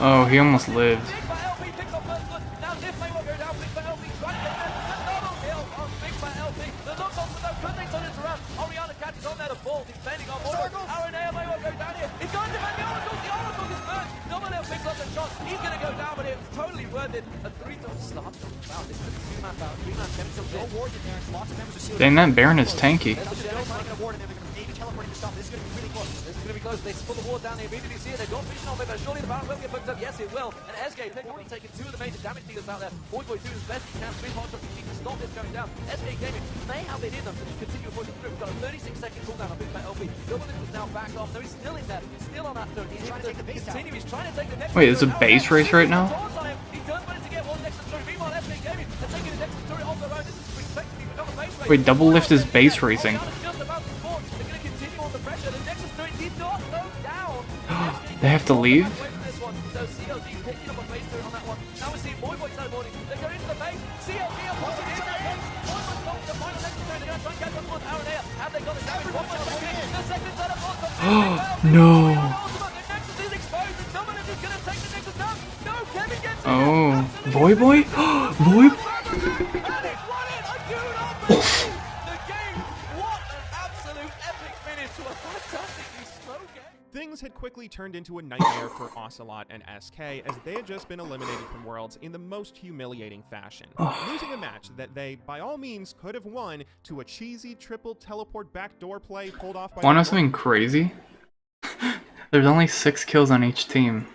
A: Oh, he almost lived.
D: Big Fat LP picks up first blood. Now Diff may well go down. Big Fat LP trying to get there. A double kill on Big Fat LP. The knocks off with no good things on his round. Oriana catches on there. The ball defending on Voivod. Aranea may well go down here. He's going to defend the Oracle. The Oracle is burnt. Double L picks up the shot. He's going to go down, but it's totally worth it. A 3-0 start. Wow, this is a 2-man battle. 3-man chemistry. No ward in there. Lots of members of
A: Dang, that Baron is tanky.
D: This is going to be really close. This is going to be close. They put the ward down. They immediately see it. They've got vision on it, but surely the Baron will get booked up. Yes, it will. And SK pick up and taking 2 of the major damage dealers out there. Voivod doing his best he can. With Hotshot to stop this going down. SK Gaming may have it in them to just continue pushing through. We've got a 36-second cooldown on Big Fat LP. Double Lift is now back off. No, he's still in there. He's still on that turn. He's trying to take the base continue. He's trying to take the next.
A: Wait, it's a base race right now?
D: He does manage to get one next to turret. Meanwhile, SK Gaming are taking the next turret off their own. This is expected to become a base race.
A: Wait, double lift is base racing.
D: Just about to spawn. They're going to continue on the pressure. The Nexus turret did not go down.
A: They have to leave?
D: So CLG picking up a base turret on that one. Now we see Voivod teleporting. They go into the base. CLG are pushing in there. Voivod got the final Nexus turret. They're going to try and catch up on Aranea. Have they got the damage? The second teleport comes in.
A: No.
D: The Nexus is exposed and someone is going to take the Nexus down. No, Kevin gets it.
A: Oh, Voiboy? Voiboy?
D: And it's won it. I do not believe the game. What an absolute epic finish to a fantastically slow game.
B: Things had quickly turned into a nightmare for Ocelot and SK, as they had just been eliminated from Worlds in the most humiliating fashion, losing a match that they, by all means, could have won to a cheesy triple teleport backdoor play pulled off by...
A: Wanna know something crazy? There's only 6 kills on each team.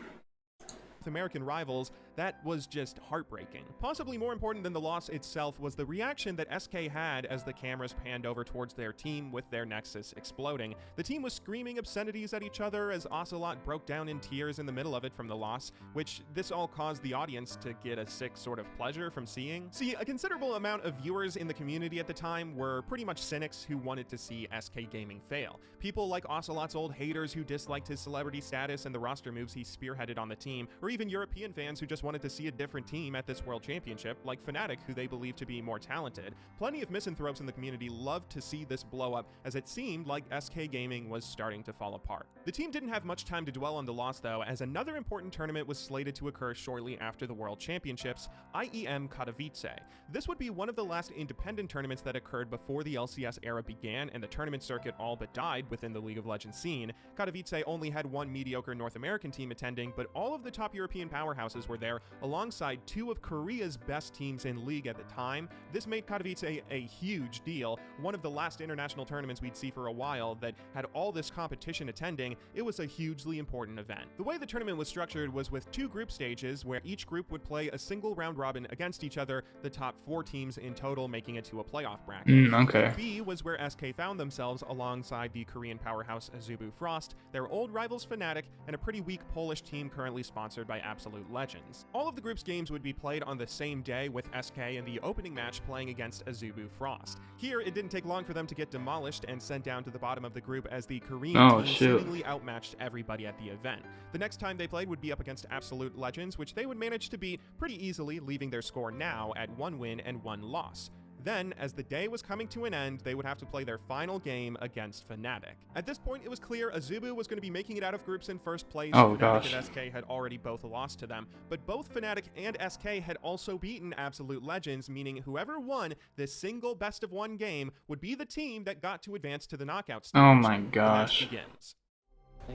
B: American rivals. That was just heartbreaking. Possibly more important than the loss itself was the reaction that SK had as the cameras panned over towards their team with their Nexus exploding. The team was screaming obscenities at each other as Ocelot broke down in tears in the middle of it from the loss, which this all caused the audience to get a sick sort of pleasure from seeing. See, a considerable amount of viewers in the community at the time were pretty much cynics who wanted to see SK Gaming fail. People like Ocelot's old haters who disliked his celebrity status and the roster moves he spearheaded on the team, or even European fans who just wanted to see a different team at this World Championship, like Fnatic, who they believe to be more talented. Plenty of misanthropes in the community loved to see this blow up, as it seemed like SK Gaming was starting to fall apart. The team didn't have much time to dwell on the loss, though, as another important tournament was slated to occur shortly after the World Championships, IEM Katowice. This would be one of the last independent tournaments that occurred before the LCS era began and the tournament circuit all but died within the League of Legends scene. Katowice only had one mediocre North American team attending, but all of the top European powerhouses were there there, alongside two of Korea's best teams in League at the time. This made Katowice a huge deal, one of the last international tournaments we'd see for a while that had all this competition attending. It was a hugely important event. The way the tournament was structured was with 2 group stages, where each group would play a single round robin against each other, the top 4 teams in total making it to a playoff bracket.
A: Okay.
B: B was where SK found themselves alongside the Korean powerhouse Azubu Frost, their old rivals Fnatic, and a pretty weak Polish team currently sponsored by Absolute Legends. All of the group's games would be played on the same day, with SK in the opening match playing against Azubu Frost. Here, it didn't take long for them to get demolished and sent down to the bottom of the group as the Korean team seemingly outmatched everybody at the event. The next time they played would be up against Absolute Legends, which they would manage to beat pretty easily, leaving their score now at 1 win and 1 loss. Then, as the day was coming to an end, they would have to play their final game against Fnatic. At this point, it was clear Azubu was going to be making it out of groups in first place. Fnatic and SK had already both lost to them, but both Fnatic and SK had also beaten Absolute Legends, meaning whoever won this single best-of-1 game would be the team that got to advance to the knockout stage.
A: Oh my gosh.
B: The match begins.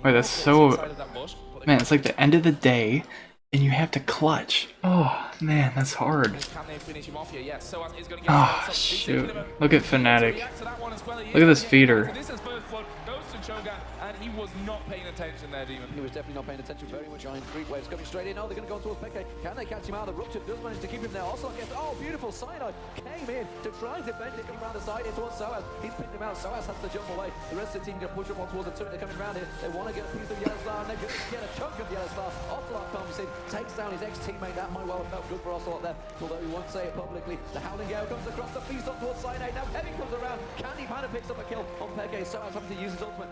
A: Wait, that's so... Man, it's like the end of the day, and you have to clutch. Oh, man, that's hard. Oh, shoot. Look at Fnatic. Look at this feeder.
E: And he was not paying attention there, Demon.
D: He was definitely not paying attention very much. Giant creep waves coming straight in. Oh, they're going to go towards Peke. Can they catch him out? The Rupture does manage to keep him there. Also, gets, oh, beautiful Cyanide came in to try and defend it, coming around the side in towards Soaz. He's picked him out. Soaz has to jump away. The rest of the team going to push him on towards the turret. They're coming around here. They want to get a piece of Yellow Star, and they're going to get a chunk of Yellow Star. Ocelot comes in, takes down his ex-teammate. That might well have felt good for Ocelot there, although he won't say it publicly. The Howling Gale comes across the feast up towards Cyanide. Now Heavy comes around. Candy Panda picks up a kill on Peke. Soaz having to use his ultimate.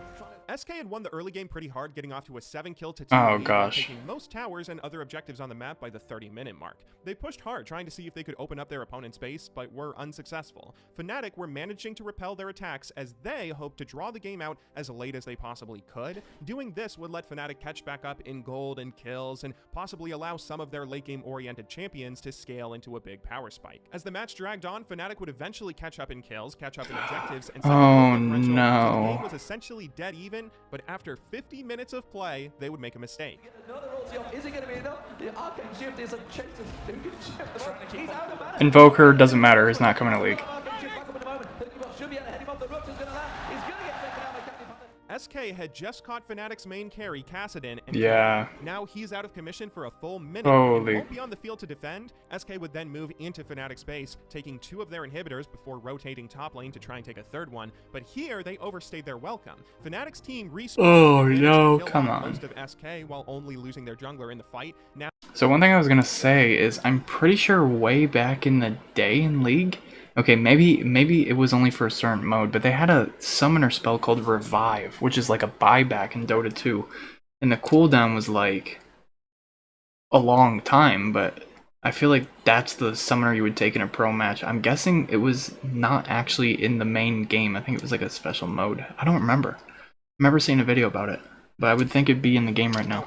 B: SK had won the early game pretty hard, getting off to a 7-kill to 2
A: lead,
B: taking most towers and other objectives on the map by the 30-minute mark. They pushed hard, trying to see if they could open up their opponent's base, but were unsuccessful. Fnatic were managing to repel their attacks as they hoped to draw the game out as late as they possibly could. Doing this would let Fnatic catch back up in gold and kills, and possibly allow some of their late game-oriented champions to scale into a big power spike. As the match dragged on, Fnatic would eventually catch up in kills, catch up in objectives, and the game was essentially dead even, but after 50 minutes of play, they would make a mistake.
D: Another ulti off. Is it going to be enough? The arcane shift is a chase who can shift. He's out of mana.
A: Invoker doesn't matter, he's not coming to League.
D: Should be able to head him up. The Rupture's going to land. He's going to get taken out by Candy Panda.
B: SK had just caught Fnatic's main carry, Kassadin, and now he's out of commission for a full minute and won't be on the field to defend. SK would then move into Fnatic's base, taking 2 of their inhibitors before rotating top lane to try and take a 3rd one, but here they overstayed their welcome. Fnatic's team respawned
A: come on.
B: most of SK while only losing their jungler in the fight. Now,
A: so one thing I was gonna say is I'm pretty sure way back in the day in League, okay, maybe it was only for a certain mode, but they had a summoner spell called Revive, which is like a buyback in Dota 2. And the cooldown was like a long time, but I feel like that's the summoner you would take in a pro match. I'm guessing it was not actually in the main game. I think it was like a special mode. I don't remember. I remember seeing a video about it, but I would think it'd be in the game right now.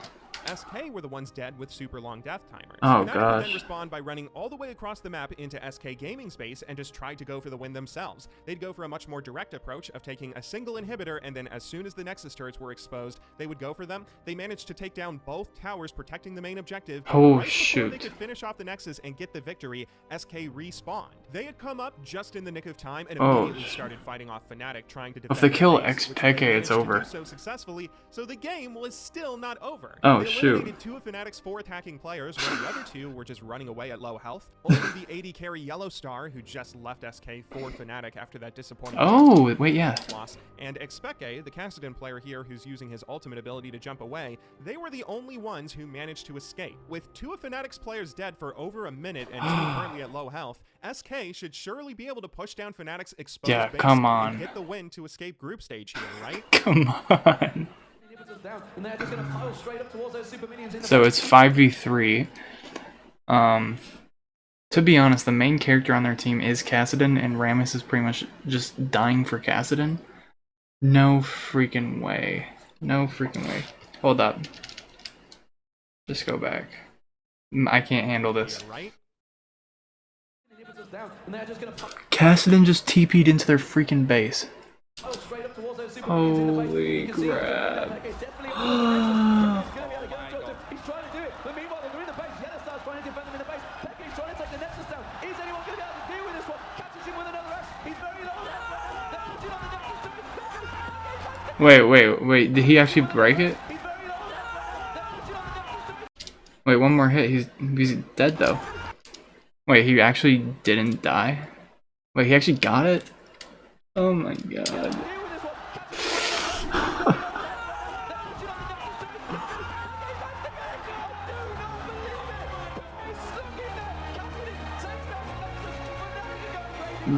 B: SK were the ones dead with super long death timers.
A: Oh
B: Fnatic
A: gosh.
B: would then respond by running all the way across the map into SK Gaming space and just try to go for the win themselves. They'd go for a much more direct approach of taking a single inhibitor, and then as soon as the Nexus turrets were exposed, they would go for them. They managed to take down both towers protecting the main objective.
A: Oh
B: right
A: shoot.
B: Before they could finish off the Nexus and get the victory, SK respawned. They had come up just in the nick of time and immediately started fighting off Fnatic, trying to defend.
A: If they kill
B: the base,
A: Peke, it's over.
B: so successfully, so the game was still not over.
A: Oh
B: they
A: shoot.
B: 2 of Fnatic's 4 attacking players, while the other 2 were just running away at low health. Only the AD carry Yellow Star, who just left SK for Fnatic after that disappointing loss, and Expeke, the Kassadin player here who's using his ultimate ability to jump away, they were the only ones who managed to escape. With 2 of Fnatic's players dead for over a minute and 2 currently at low health, SK should surely be able to push down Fnatic's exposed base and get the win to escape group stage here, right?
A: Come on. So it's 5v3. To be honest, the main character on their team is Kassadin, and Rammus is pretty much just dying for Kassadin. No freaking way. No freaking way. Hold up. Just go back. I can't handle this. Kassadin just TP'd into their freaking base. Holy crap. Wait. Did he actually break it? Wait, one more hit. He's dead though. Wait, he actually didn't die? Wait, he actually got it? Oh my god.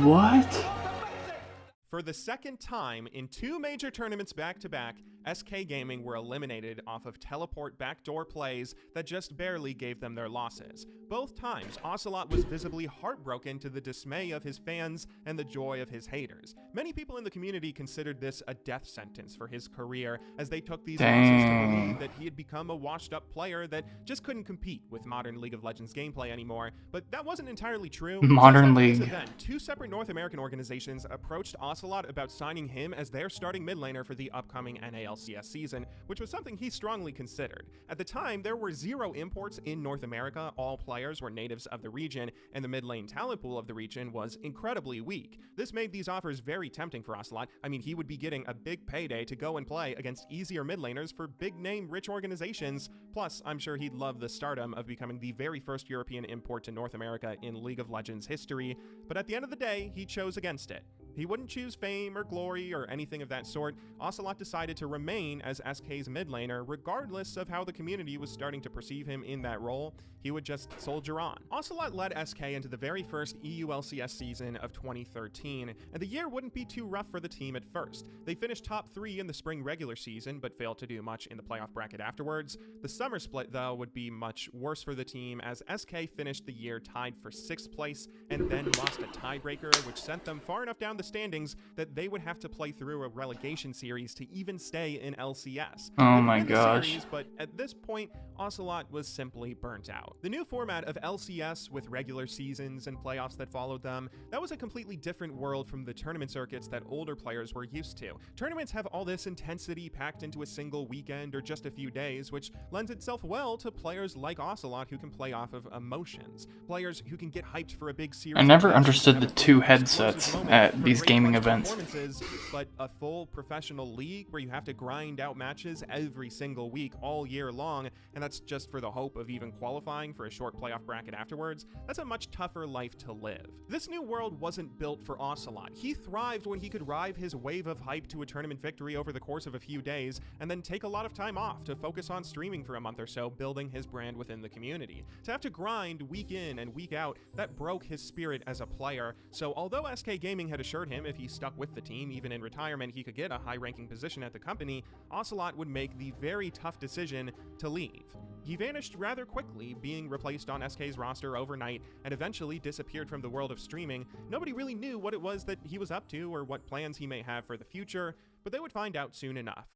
A: What?
B: For the second time in 2 major tournaments back-to-back, SK Gaming were eliminated off of teleport backdoor plays that just barely gave them their losses. Both times, Ocelot was visibly heartbroken to the dismay of his fans and the joy of his haters. Many people in the community considered this a death sentence for his career, as they took these losses to believe that he had become a washed-up player that just couldn't compete with modern League of Legends gameplay anymore. But that wasn't entirely true.
A: Modern
B: Just after this
A: League.
B: event, 2 separate North American organizations approached Ocelot about signing him as their starting mid laner for the upcoming NALCS season, which was something he strongly considered. At the time, there were 0 imports in North America, all players were natives of the region, and the mid lane talent pool of the region was incredibly weak. This made these offers very tempting for Ocelot. I mean, he would be getting a big payday to go and play against easier mid laners for big name rich organizations. Plus, I'm sure he'd love the stardom of becoming the very first European import to North America in League of Legends history. But at the end of the day, he chose against it. He wouldn't choose fame or glory or anything of that sort. Ocelot decided to remain as SK's mid laner, regardless of how the community was starting to perceive him in that role. He would just soldier on. Ocelot led SK into the very first EULCS season of 2013, and the year wouldn't be too rough for the team at first. They finished top 3 in the spring regular season, but failed to do much in the playoff bracket afterwards. The summer split, though, would be much worse for the team, as SK finished the year tied for 6th place, and then lost a tiebreaker, which sent them far enough down the standings that they would have to play through a relegation series to even stay in LCS.
A: Oh
B: They would
A: my
B: win the
A: gosh.
B: series, but at this point, Ocelot was simply burnt out. The new format of LCS with regular seasons and playoffs that followed them, that was a completely different world from the tournament circuits that older players were used to. Tournaments have all this intensity packed into a single weekend or just a few days, which lends itself well to players like Ocelot who can play off of emotions. Players who can get hyped for a big series.
A: I never
B: of matches
A: understood
B: and
A: the
B: have a
A: 2
B: full explosive
A: headsets
B: moment
A: at
B: for
A: these
B: great
A: gaming
B: clutch
A: events.
B: performances, but a full professional league where you have to grind out matches every single week all year long, and that's just for the hope of even qualifying for a short playoff bracket afterwards, that's a much tougher life to live. This new world wasn't built for Ocelot. He thrived when he could ride his wave of hype to a tournament victory over the course of a few days, and then take a lot of time off to focus on streaming for a month or so, building his brand within the community. To have to grind week in and week out, that broke his spirit as a player. So although SK Gaming had assured him if he stuck with the team, even in retirement, he could get a high-ranking position at the company, Ocelot would make the very tough decision to leave. He vanished rather quickly, being replaced on SK's roster overnight, and eventually disappeared from the world of streaming. Nobody really knew what it was that he was up to or what plans he may have for the future, but they would find out soon enough.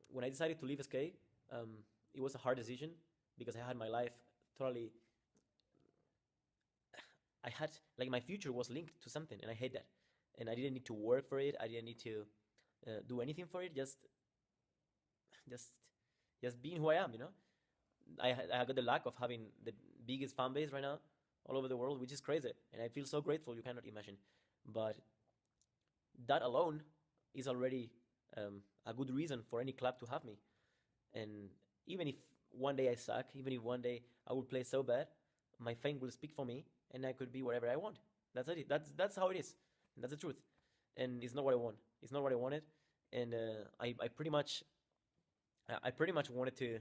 F: When I decided to leave SK, it was a hard decision because I had my life totally. I had, like, my future was linked to something, and I hate that. And I didn't need to work for it. I didn't need to do anything for it. Just being who I am, you know. I got the luck of having the biggest fan base right now all over the world, which is crazy, and I feel so grateful you cannot imagine. But that alone is already a good reason for any club to have me. And even if one day I suck, even if one day I will play so bad, my fame will speak for me, and I could be whatever I want. That's it. That's how it is. That's the truth. And it's not what I want. It's not what I wanted. And I pretty much wanted to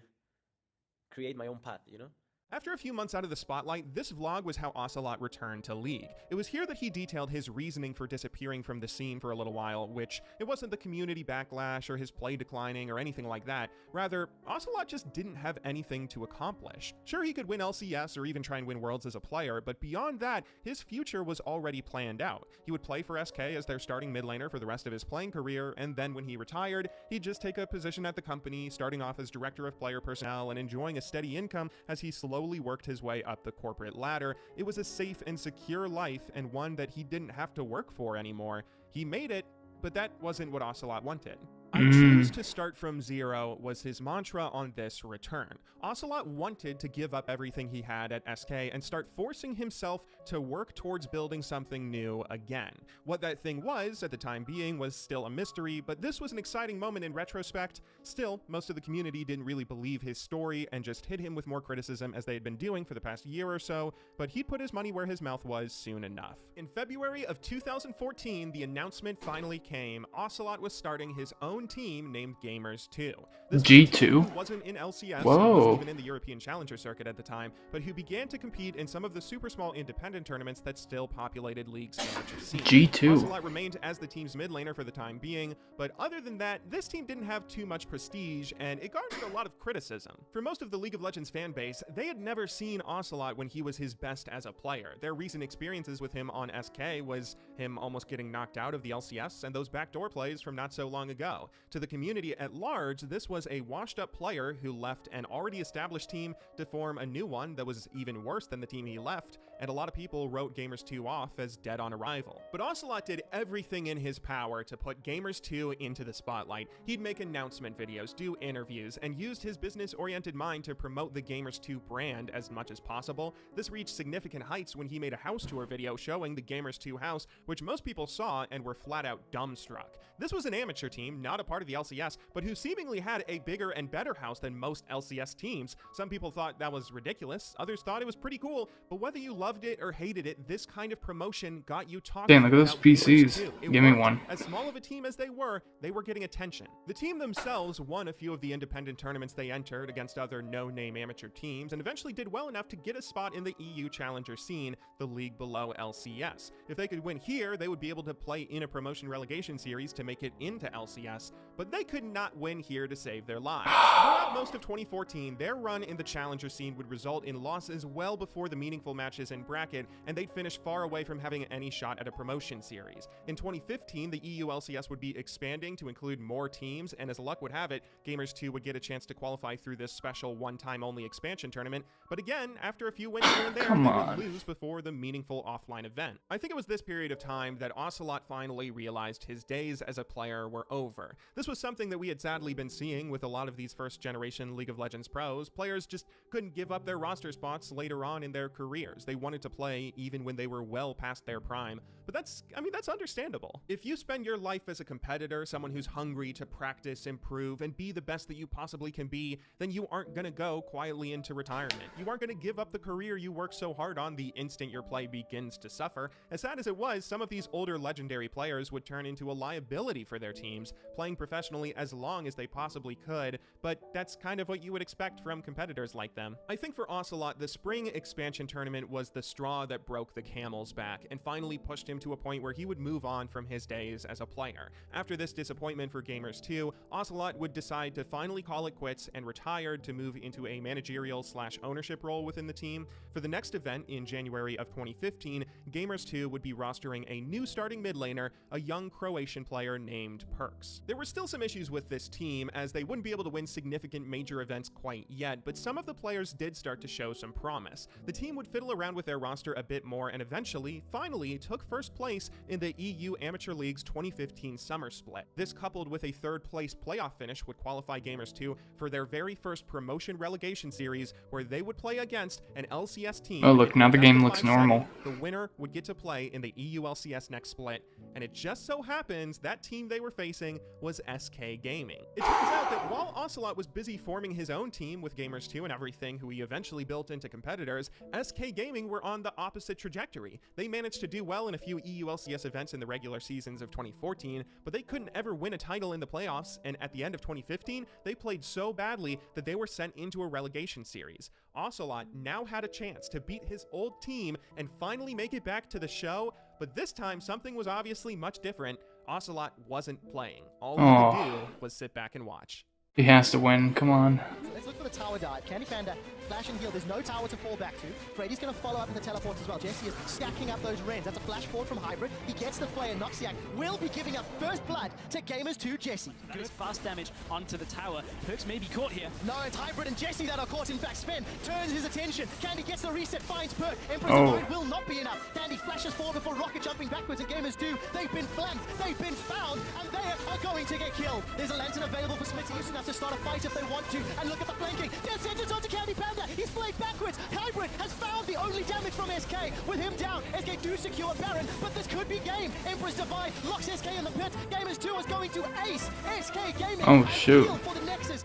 F: create my own path, you know?
B: After a few months out of the spotlight, this vlog was how Ocelot returned to League. It was here that he detailed his reasoning for disappearing from the scene for a little while, which it wasn't the community backlash or his play declining or anything like that. Rather, Ocelot just didn't have anything to accomplish. Sure, he could win LCS or even try and win Worlds as a player, but beyond that, his future was already planned out. He would play for SK as their starting mid laner for the rest of his playing career, and then when he retired, he'd just take a position at the company, starting off as director of player personnel and enjoying a steady income as he slowly worked his way up the corporate ladder. It was a safe and secure life, and one that he didn't have to work for anymore. He made it, but that wasn't what Ocelot wanted. I choose to start from zero was his mantra on this return. Ocelot wanted to give up everything he had at SK and start forcing himself to work towards building something new again. What that thing was, at the time being, was still a mystery, but this was an exciting moment in retrospect. Still, most of the community didn't really believe his story and just hit him with more criticism as they had been doing for the past year or so, but he put his money where his mouth was soon enough. In February of 2014, the announcement finally came. Ocelot was starting his own team named Gamers 2. This
A: G2
B: wasn't in LCS,
A: Whoa.
B: wasn't even in the European Challenger circuit at the time, but who began to compete in some of the super small independent tournaments that still populated League's amateur scene.
A: G2.
B: Ocelot remained as the team's mid laner for the time being, but other than that, this team didn't have too much prestige, and it garnered a lot of criticism. For most of the League of Legends fan base, they had never seen Ocelot when he was his best as a player. Their recent experiences with him on SK was him almost getting knocked out of the LCS and those backdoor plays from not so long ago. To the community at large, this was a washed-up player who left an already established team to form a new one that was even worse than the team he left, and a lot of people wrote Gamers 2 off as dead on arrival. But Ocelot did everything in his power to put Gamers 2 into the spotlight. He'd make announcement videos, do interviews, and used his business-oriented mind to promote the Gamers 2 brand as much as possible. This reached significant heights when he made a house tour video showing the Gamers 2 house, which most people saw and were flat out dumbstruck. This was an amateur team, not a part of the LCS, but who seemingly had a bigger and better house than most LCS teams. Some people thought that was ridiculous, others thought it was pretty cool, but whether you loved it or hated it, this kind of promotion got you talking.
A: Damn, look at those
B: about Gamers
A: PCs.
B: 2. It
A: Give me
B: worked.
A: one.
B: As small of a team as they were getting attention. The team themselves won a few of the independent tournaments they entered against other no-name amateur teams, and eventually did well enough to get a spot in the EU Challenger scene, the league below LCS. If they could win here, they would be able to play in a promotion relegation series to make it into LCS, but they could not win here to save their lives. Throughout most of 2014, their run in the Challenger scene would result in losses well before the meaningful matches in bracket, and they'd finish far away from having any shot at a promotion series. In 2015, the EU LCS would be expanding to include more teams, and as luck would have it, Gamers 2 would get a chance to qualify through this special one-time only expansion tournament, but again, after a few wins here and there,
A: Come
B: they
A: on.
B: would lose before the meaningful offline event. I think it was this period of time that Ocelot finally realized his days as a player were over. This was something that we had sadly been seeing with a lot of these first-generation League of Legends pros. Players just couldn't give up their roster spots later on in their careers. They wanted to play even when they were well past their prime. But that's understandable. If you spend your life as a competitor, someone who's hungry to practice, improve, and be the best that you possibly can be, then you aren't gonna go quietly into retirement. You aren't gonna give up the career you worked so hard on the instant your play begins to suffer. As sad as it was, some of these older legendary players would turn into a liability for their teams, playing professionally as long as they possibly could, but that's kind of what you would expect from competitors like them. I think for Ocelot, the spring expansion tournament was the straw that broke the camel's back and finally pushed him to a point where he would move on from his days as a player. After this disappointment for Gamers 2, Ocelot would decide to finally call it quits and retired to move into a managerial/ownership role within the team. For the next event in January of 2015, Gamers 2 would be rostering a new starting mid laner, a young Croatian player named Perks. There were still some issues with this team, as they wouldn't be able to win significant major events quite yet, but some of the players did start to show some promise. The team would fiddle around with their roster a bit more and eventually, finally, took first place in the EU Amateur League's 2015 summer split. This, coupled with a third-place playoff finish, would qualify Gamers 2 for their very first promotion relegation series, where they would play against an LCS team.
A: Oh, look, now the
B: In
A: game
B: best of
A: looks
B: 5 setting,
A: normal.
B: the winner would get to play in the EU LCS next split, and it just so happens that team they were facing was SK Gaming. It turns out that while Ocelot was busy forming his own team with Gamers 2 and everything, who he eventually built into competitors, SK Gaming were on the opposite trajectory. They managed to do well in a few EU LCS events in the regular seasons of 2014, but they couldn't ever win a title in the playoffs, and at the end of 2015, they played so badly that they were sent into a relegation series. Ocelot now had a chance to beat his old team and finally make it back to the show, but this time something was obviously much different. Ocelot wasn't playing. All he could do was sit back and watch.
A: He has to win. Come on.
G: Let's look for the tower dive. Candy Panda, flash and heal. There's no tower to fall back to. Freddy's going to follow up in the teleports as well. Jesse is stacking up those rends. That's a flash forward from Hybrid. He gets the flare. Noxiac will be giving up first blood to Gamers 2 Jesse.
H: That is fast damage onto the tower. Perks may be caught here.
G: No, it's Hybrid and Jesse that are caught. In fact, Sven turns his attention. Candy gets the reset, finds Perk. Emperor's
A: Oh.
G: Avoid will not be enough. Candy flashes forward before Rocket jumping back with backwards, and gamers do. They've been flanked, they've been found, and they are going to get killed. There's a lantern available for Smitty. He's enough to start a fight if they want to. And look at the flanking. Dead sentence onto Candy Panda. He's played backwards. Hybrid has found the only damage from SK. With him down, SK do secure Baron, but this could be game. Emperor's Divide locks SK in the pit. Gamers 2 is going to ace SK Gaming.
A: Oh, shoot.
G: For the Nexus.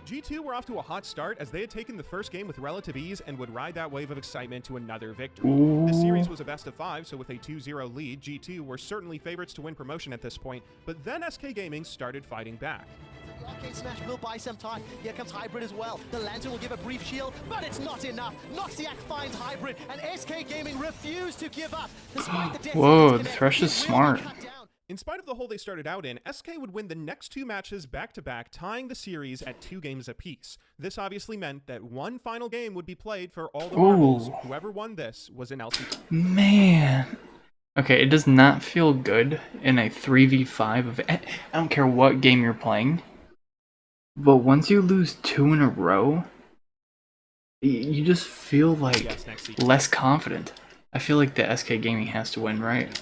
B: G2 were off to a hot start as they had taken the first game with relative ease and would ride that wave of excitement to another victory. This series was a best of 5, so with a 2-0 lead, G2 were certainly favorites to win promotion at this point, but then SK Gaming started fighting back.
G: The Arcade Smash will buy some time. Here comes Hybrid as well. The Lantern will give a brief shield, but it's not enough. Noxiac finds Hybrid, and SK Gaming refuse to give up. Despite the death
A: Whoa,
G: sentence
A: the Thresh is
G: he will be
A: smart.
G: cut down.
B: In spite of the hole they started out in, SK would win the next 2 matches back-to-back, tying the series at 2 games apiece. This obviously meant that one final game would be played for all the marbles. Whoever won this was an LCS.
A: Man. Okay, it does not feel good in a 3v5 of... I don't care what game you're playing, but once you lose 2 in a row, you just feel like less confident. I feel like the SK Gaming has to win, right?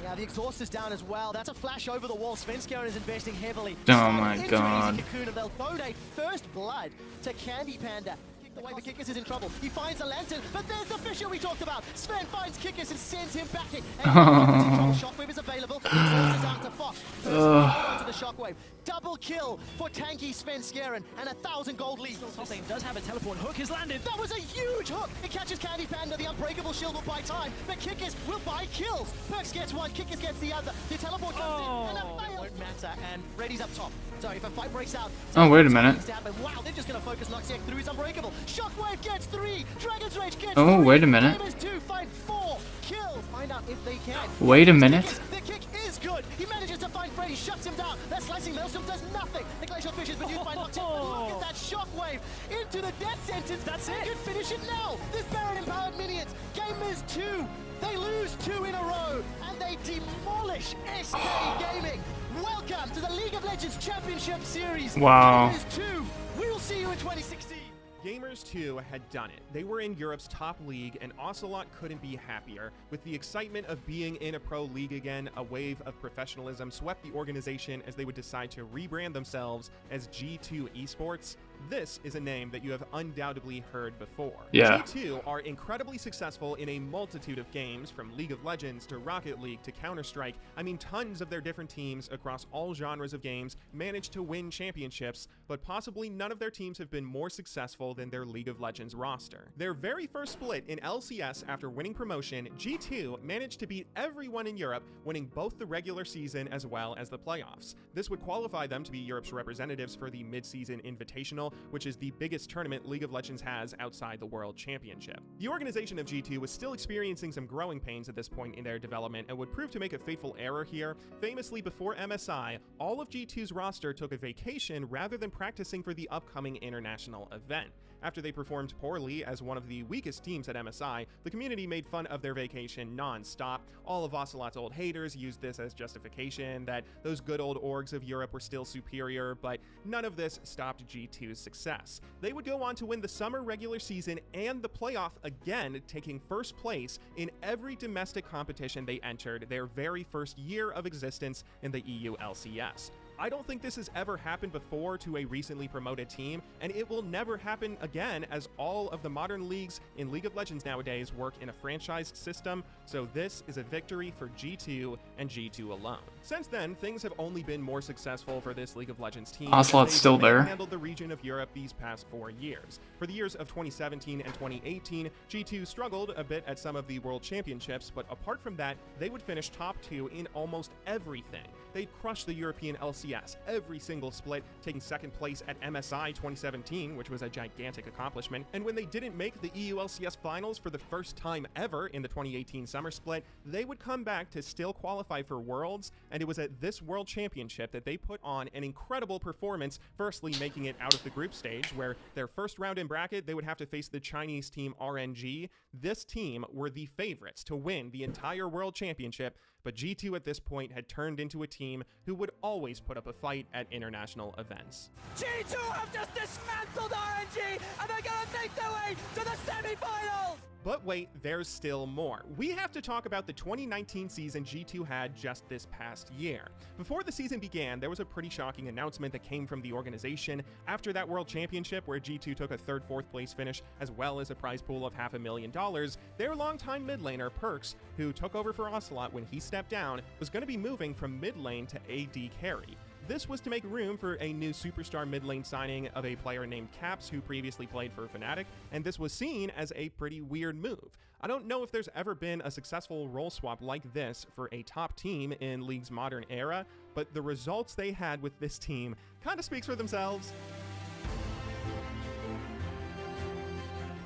G: Yeah, the exhaust is down as well. That's a flash over the wall. Svenskjæren is investing heavily.
A: Oh my god.
G: Cocoon, and they'll donate first blood to Candy Panda. The way the Kickers is in trouble. He finds a lantern, but there's the Fisher we talked about. Sven finds Kickers and sends him backing. And Shockwave is available. The exhaust is down to Fox. Onto the Shockwave. Double kill for tanky Svenskjæren and 1,000 gold lead.
H: Top lane does have a teleport. Hook has landed.
G: That was a huge hook. It catches Candy Panda. The unbreakable shield will buy time, but Kickers will buy kills. Perks gets one, Kickers gets the other. The teleport comes in, and a fail. Won't matter, and Freddy's up top. So if a fight breaks out...
A: Oh, wait a minute.
G: Wow, they're just going to focus Noxiac through his unbreakable. Shockwave gets 3. Dragon's Rage gets 3.
A: Oh, wait a minute.
G: Gamers 2 find 4 kills. Find out if they can.
A: Wait a minute.
G: The kick is good. He manages to find Freddy, shuts him down. That slicing maelstrom does nothing. The glacial fish has been used by Noxiac. Look at that Shockwave into the death sentence.
H: That's
G: they
H: it.
G: can finish it now. This Baron empowered minions. Gamers 2. They lose 2 in a row, and they demolish SK Gaming. Welcome to the League of Legends Championship Series.
A: Wow.
G: Gamers 2, we'll see you in 2016.
B: Gamers 2 had done it. They were in Europe's top league, and Ocelot couldn't be happier. With the excitement of being in a pro league again, a wave of professionalism swept the organization as they would decide to rebrand themselves as G2 Esports. This is a name that you have undoubtedly heard before.
A: Yeah.
B: G2 are incredibly successful in a multitude of games, from League of Legends to Rocket League to Counter-Strike. I mean, tons of their different teams across all genres of games manage to win championships, but possibly none of their teams have been more successful than their League of Legends roster. Their very first split in LCS after winning promotion, G2 managed to beat everyone in Europe, winning both the regular season as well as the playoffs. This would qualify them to be Europe's representatives for the mid-season Invitational, which is the biggest tournament League of Legends has outside the World Championship. The organization of G2 was still experiencing some growing pains at this point in their development and would prove to make a fateful error here. Famously, before MSI, all of G2's roster took a vacation rather than practicing for the upcoming international event. After they performed poorly as one of the weakest teams at MSI, the community made fun of their vacation non-stop. All of Ocelot's old haters used this as justification that those good old orgs of Europe were still superior, but none of this stopped G2's success. They would go on to win the summer regular season and the playoff again, taking first place in every domestic competition they entered their very first year of existence in the EU LCS. I don't think this has ever happened before to a recently promoted team, and it will never happen again, as all of the modern leagues in League of Legends nowadays work in a franchised system, so this is a victory for G2 and G2 alone. Since then, things have only been more successful for this League of Legends team.
A: Ocelot's still there.
B: Handled the region of Europe these past 4 years. For the years of 2017 and 2018, G2 struggled a bit at some of the World Championships, but apart from that, they would finish top 2 in almost everything. They'd crush the European LCS every single split, taking second place at MSI 2017, which was a gigantic accomplishment. And when they didn't make the EU LCS finals for the first time ever in the 2018 summer split, they would come back to still qualify for Worlds, and it was at this World Championship that they put on an incredible performance, firstly making it out of the group stage, where their first round in bracket, they would have to face the Chinese team RNG. This team were the favorites to win the entire World Championship, but G2 at this point had turned into a team who would always put put up a fight at international events.
D: G2 have just dismantled RNG, and they're going to make their way to the semi-finals!
B: But wait, there's still more. We have to talk about the 2019 season G2 had just this past year. Before the season began, there was a pretty shocking announcement that came from the organization after that World Championship where G2 took a 3rd, 4th place finish as well as a prize pool of $500,000. Their longtime mid laner, Perks, who took over for Ocelot when he stepped down, was going to be moving from mid lane to AD carry. This was to make room for a new superstar mid lane signing of a player named Caps, who previously played for Fnatic, and this was seen as a pretty weird move. I don't know if there's ever been a successful role swap like this for a top team in League's modern era, but the results they had with this team kind of speaks for themselves.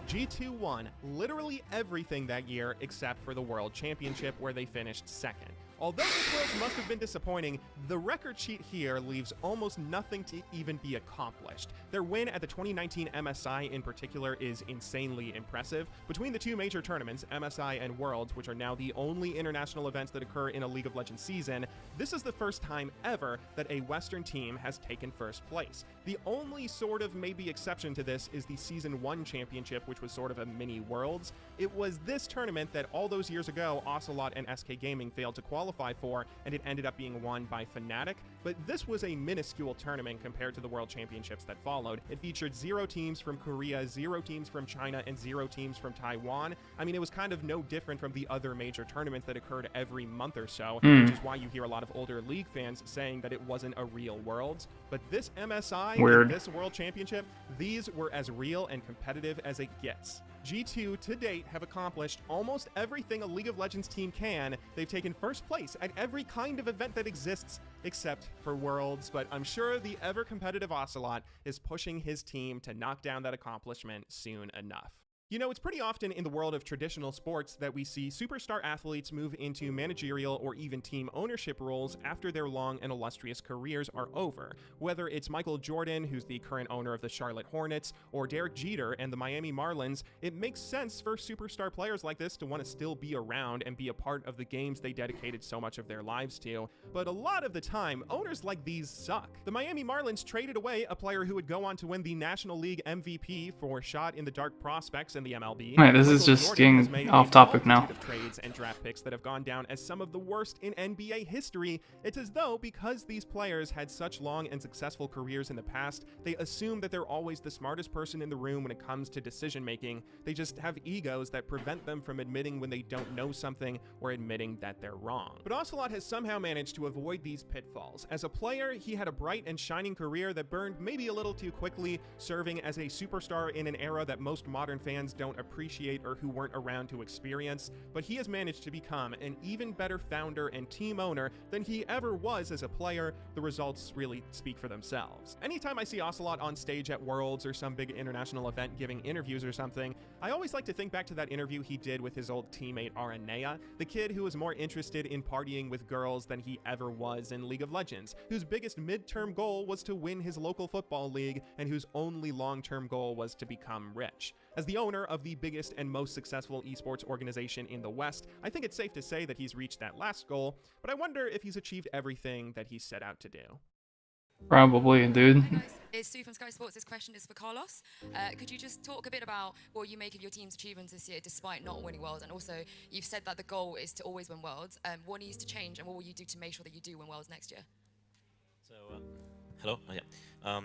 B: G2 won literally everything that year except for the World Championship, where they finished 2nd. Although this Worlds must have been disappointing, the record sheet here leaves almost nothing to even be accomplished. Their win at the 2019 MSI in particular is insanely impressive. Between the two major tournaments, MSI and Worlds, which are now the only international events that occur in a League of Legends season, this is the first time ever that a Western team has taken 1st place. The only sort of maybe exception to this is the Season 1 championship, which was sort of a mini Worlds. It was this tournament that all those years ago, Ocelot and SK Gaming failed to qualify for, and it ended up being won by Fnatic. But this was a minuscule tournament compared to the World Championships that followed. It featured 0 teams from Korea, 0 teams from China, and 0 teams from Taiwan. I mean, it was kind of no different from the other major tournaments that occurred every month or so, which is why you hear a lot of older League fans saying that it wasn't a real Worlds. But this MSI and this World Championship, these were as real and competitive as it gets. G2 to date have accomplished almost everything a League of Legends team can. They've taken 1st place at every kind of event that exists except for Worlds, but I'm sure the ever-competitive Ocelot is pushing his team to knock down that accomplishment soon enough. You know, it's pretty often in the world of traditional sports that we see superstar athletes move into managerial or even team ownership roles after their long and illustrious careers are over. Whether it's Michael Jordan, who's the current owner of the Charlotte Hornets, or Derek Jeter and the Miami Marlins, it makes sense for superstar players like this to want to still be around and be a part of the games they dedicated so much of their lives to. But a lot of the time, owners like these suck. The Miami Marlins traded away a player who would go on to win the National League MVP for Shot in the Dark Prospects in the MLB.
A: Right, this is just getting off topic now.
B: Of trades and draft picks that have gone down as some of the worst in NBA history. It's as though because these players had such long and successful careers in the past, they assume that they're always the smartest person in the room when it comes to decision making. They just have egos that prevent them from admitting when they don't know something or admitting that they're wrong. But Ocelot has somehow managed to avoid these pitfalls. As a player, he had a bright and shining career that burned maybe a little too quickly, serving as a superstar in an era that most modern fans don't appreciate or who weren't around to experience, but he has managed to become an even better founder and team owner than he ever was as a player. The results really speak for themselves. Anytime I see Ocelot on stage at Worlds or some big international event giving interviews or something, I always like to think back to that interview he did with his old teammate Aranea, the kid who was more interested in partying with girls than he ever was in League of Legends, whose biggest midterm goal was to win his local football league, and whose only long-term goal was to become rich. As the owner of the biggest and most successful esports organization in the West, I think it's safe to say that he's reached that last goal, but I wonder if he's achieved everything that he set out to do.
A: Probably, dude.
I: Hi guys, it's Sue from Sky Sports. This question is for Carlos. Could you just talk a bit about what you make of your team's achievements this year despite not winning Worlds? And also, you've said that the goal is to always win Worlds. What needs to change and what will you do to make sure that you do win Worlds next year?
J: So, hello? Oh, yeah.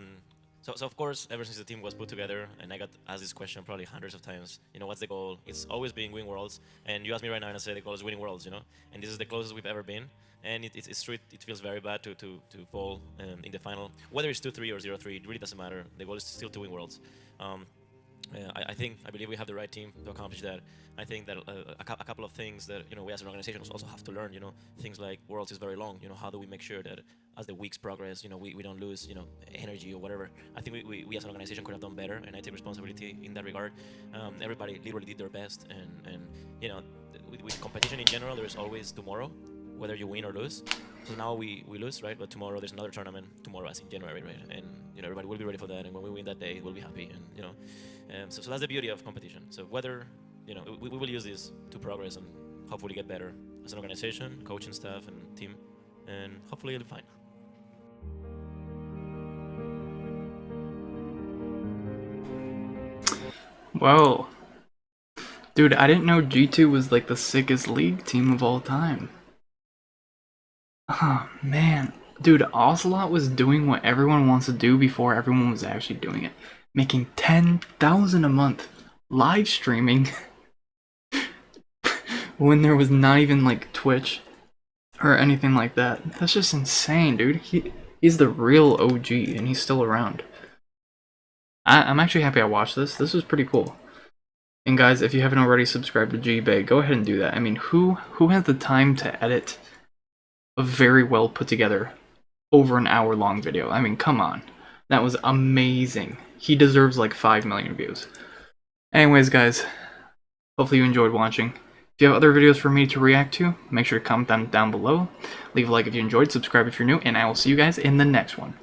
J: So of course, ever since the team was put together, and I got asked this question probably hundreds of times, you know, what's the goal? It's always been win Worlds, and you ask me right now and I say the goal is winning Worlds, you know, and this is the closest we've ever been, and it's true, it feels very bad to fall in the final. Whether it's 2-3 or 0-3, it really doesn't matter. The goal is still to win Worlds. I believe we have the right team to accomplish that. I think that a couple of things that, you know, we as an organization also have to learn, you know, things like Worlds is very long, you know, how do we make sure that as the weeks progress, you know, we don't lose, you know, energy or whatever. I think we as an organization could have done better, and I take responsibility in that regard. Everybody literally did their best, and you know, with competition in general, there's always tomorrow, whether you win or lose. So now we lose, right? But tomorrow there's another tournament, tomorrow as in January, right? And you know, everybody will be ready for that, and when we win that day, we'll be happy, and you know, so that's the beauty of competition. So whether, you know, we will use this to progress and hopefully get better as an organization, coaching staff and team, and hopefully it'll be fine.
A: Whoa. Dude, I didn't know G2 was like the sickest league team of all time. Oh, man. Dude, Ocelot was doing what everyone wants to do before everyone was actually doing it. Making 10,000 a month. Live streaming. When there was not even like Twitch or anything like that. That's just insane, dude. He's the real OG and he's still around. I'm actually happy I watched this. This was pretty cool. And guys, if you haven't already subscribed to G-Bay, go ahead and do that. I mean, who has the time to edit a very well put together over an hour long video? I mean, come on. That was amazing. He deserves like 5 million views. Anyways, guys, hopefully you enjoyed watching. If you have other videos for me to react to, make sure to comment them down below. Leave a like if you enjoyed, subscribe if you're new, and I will see you guys in the next one.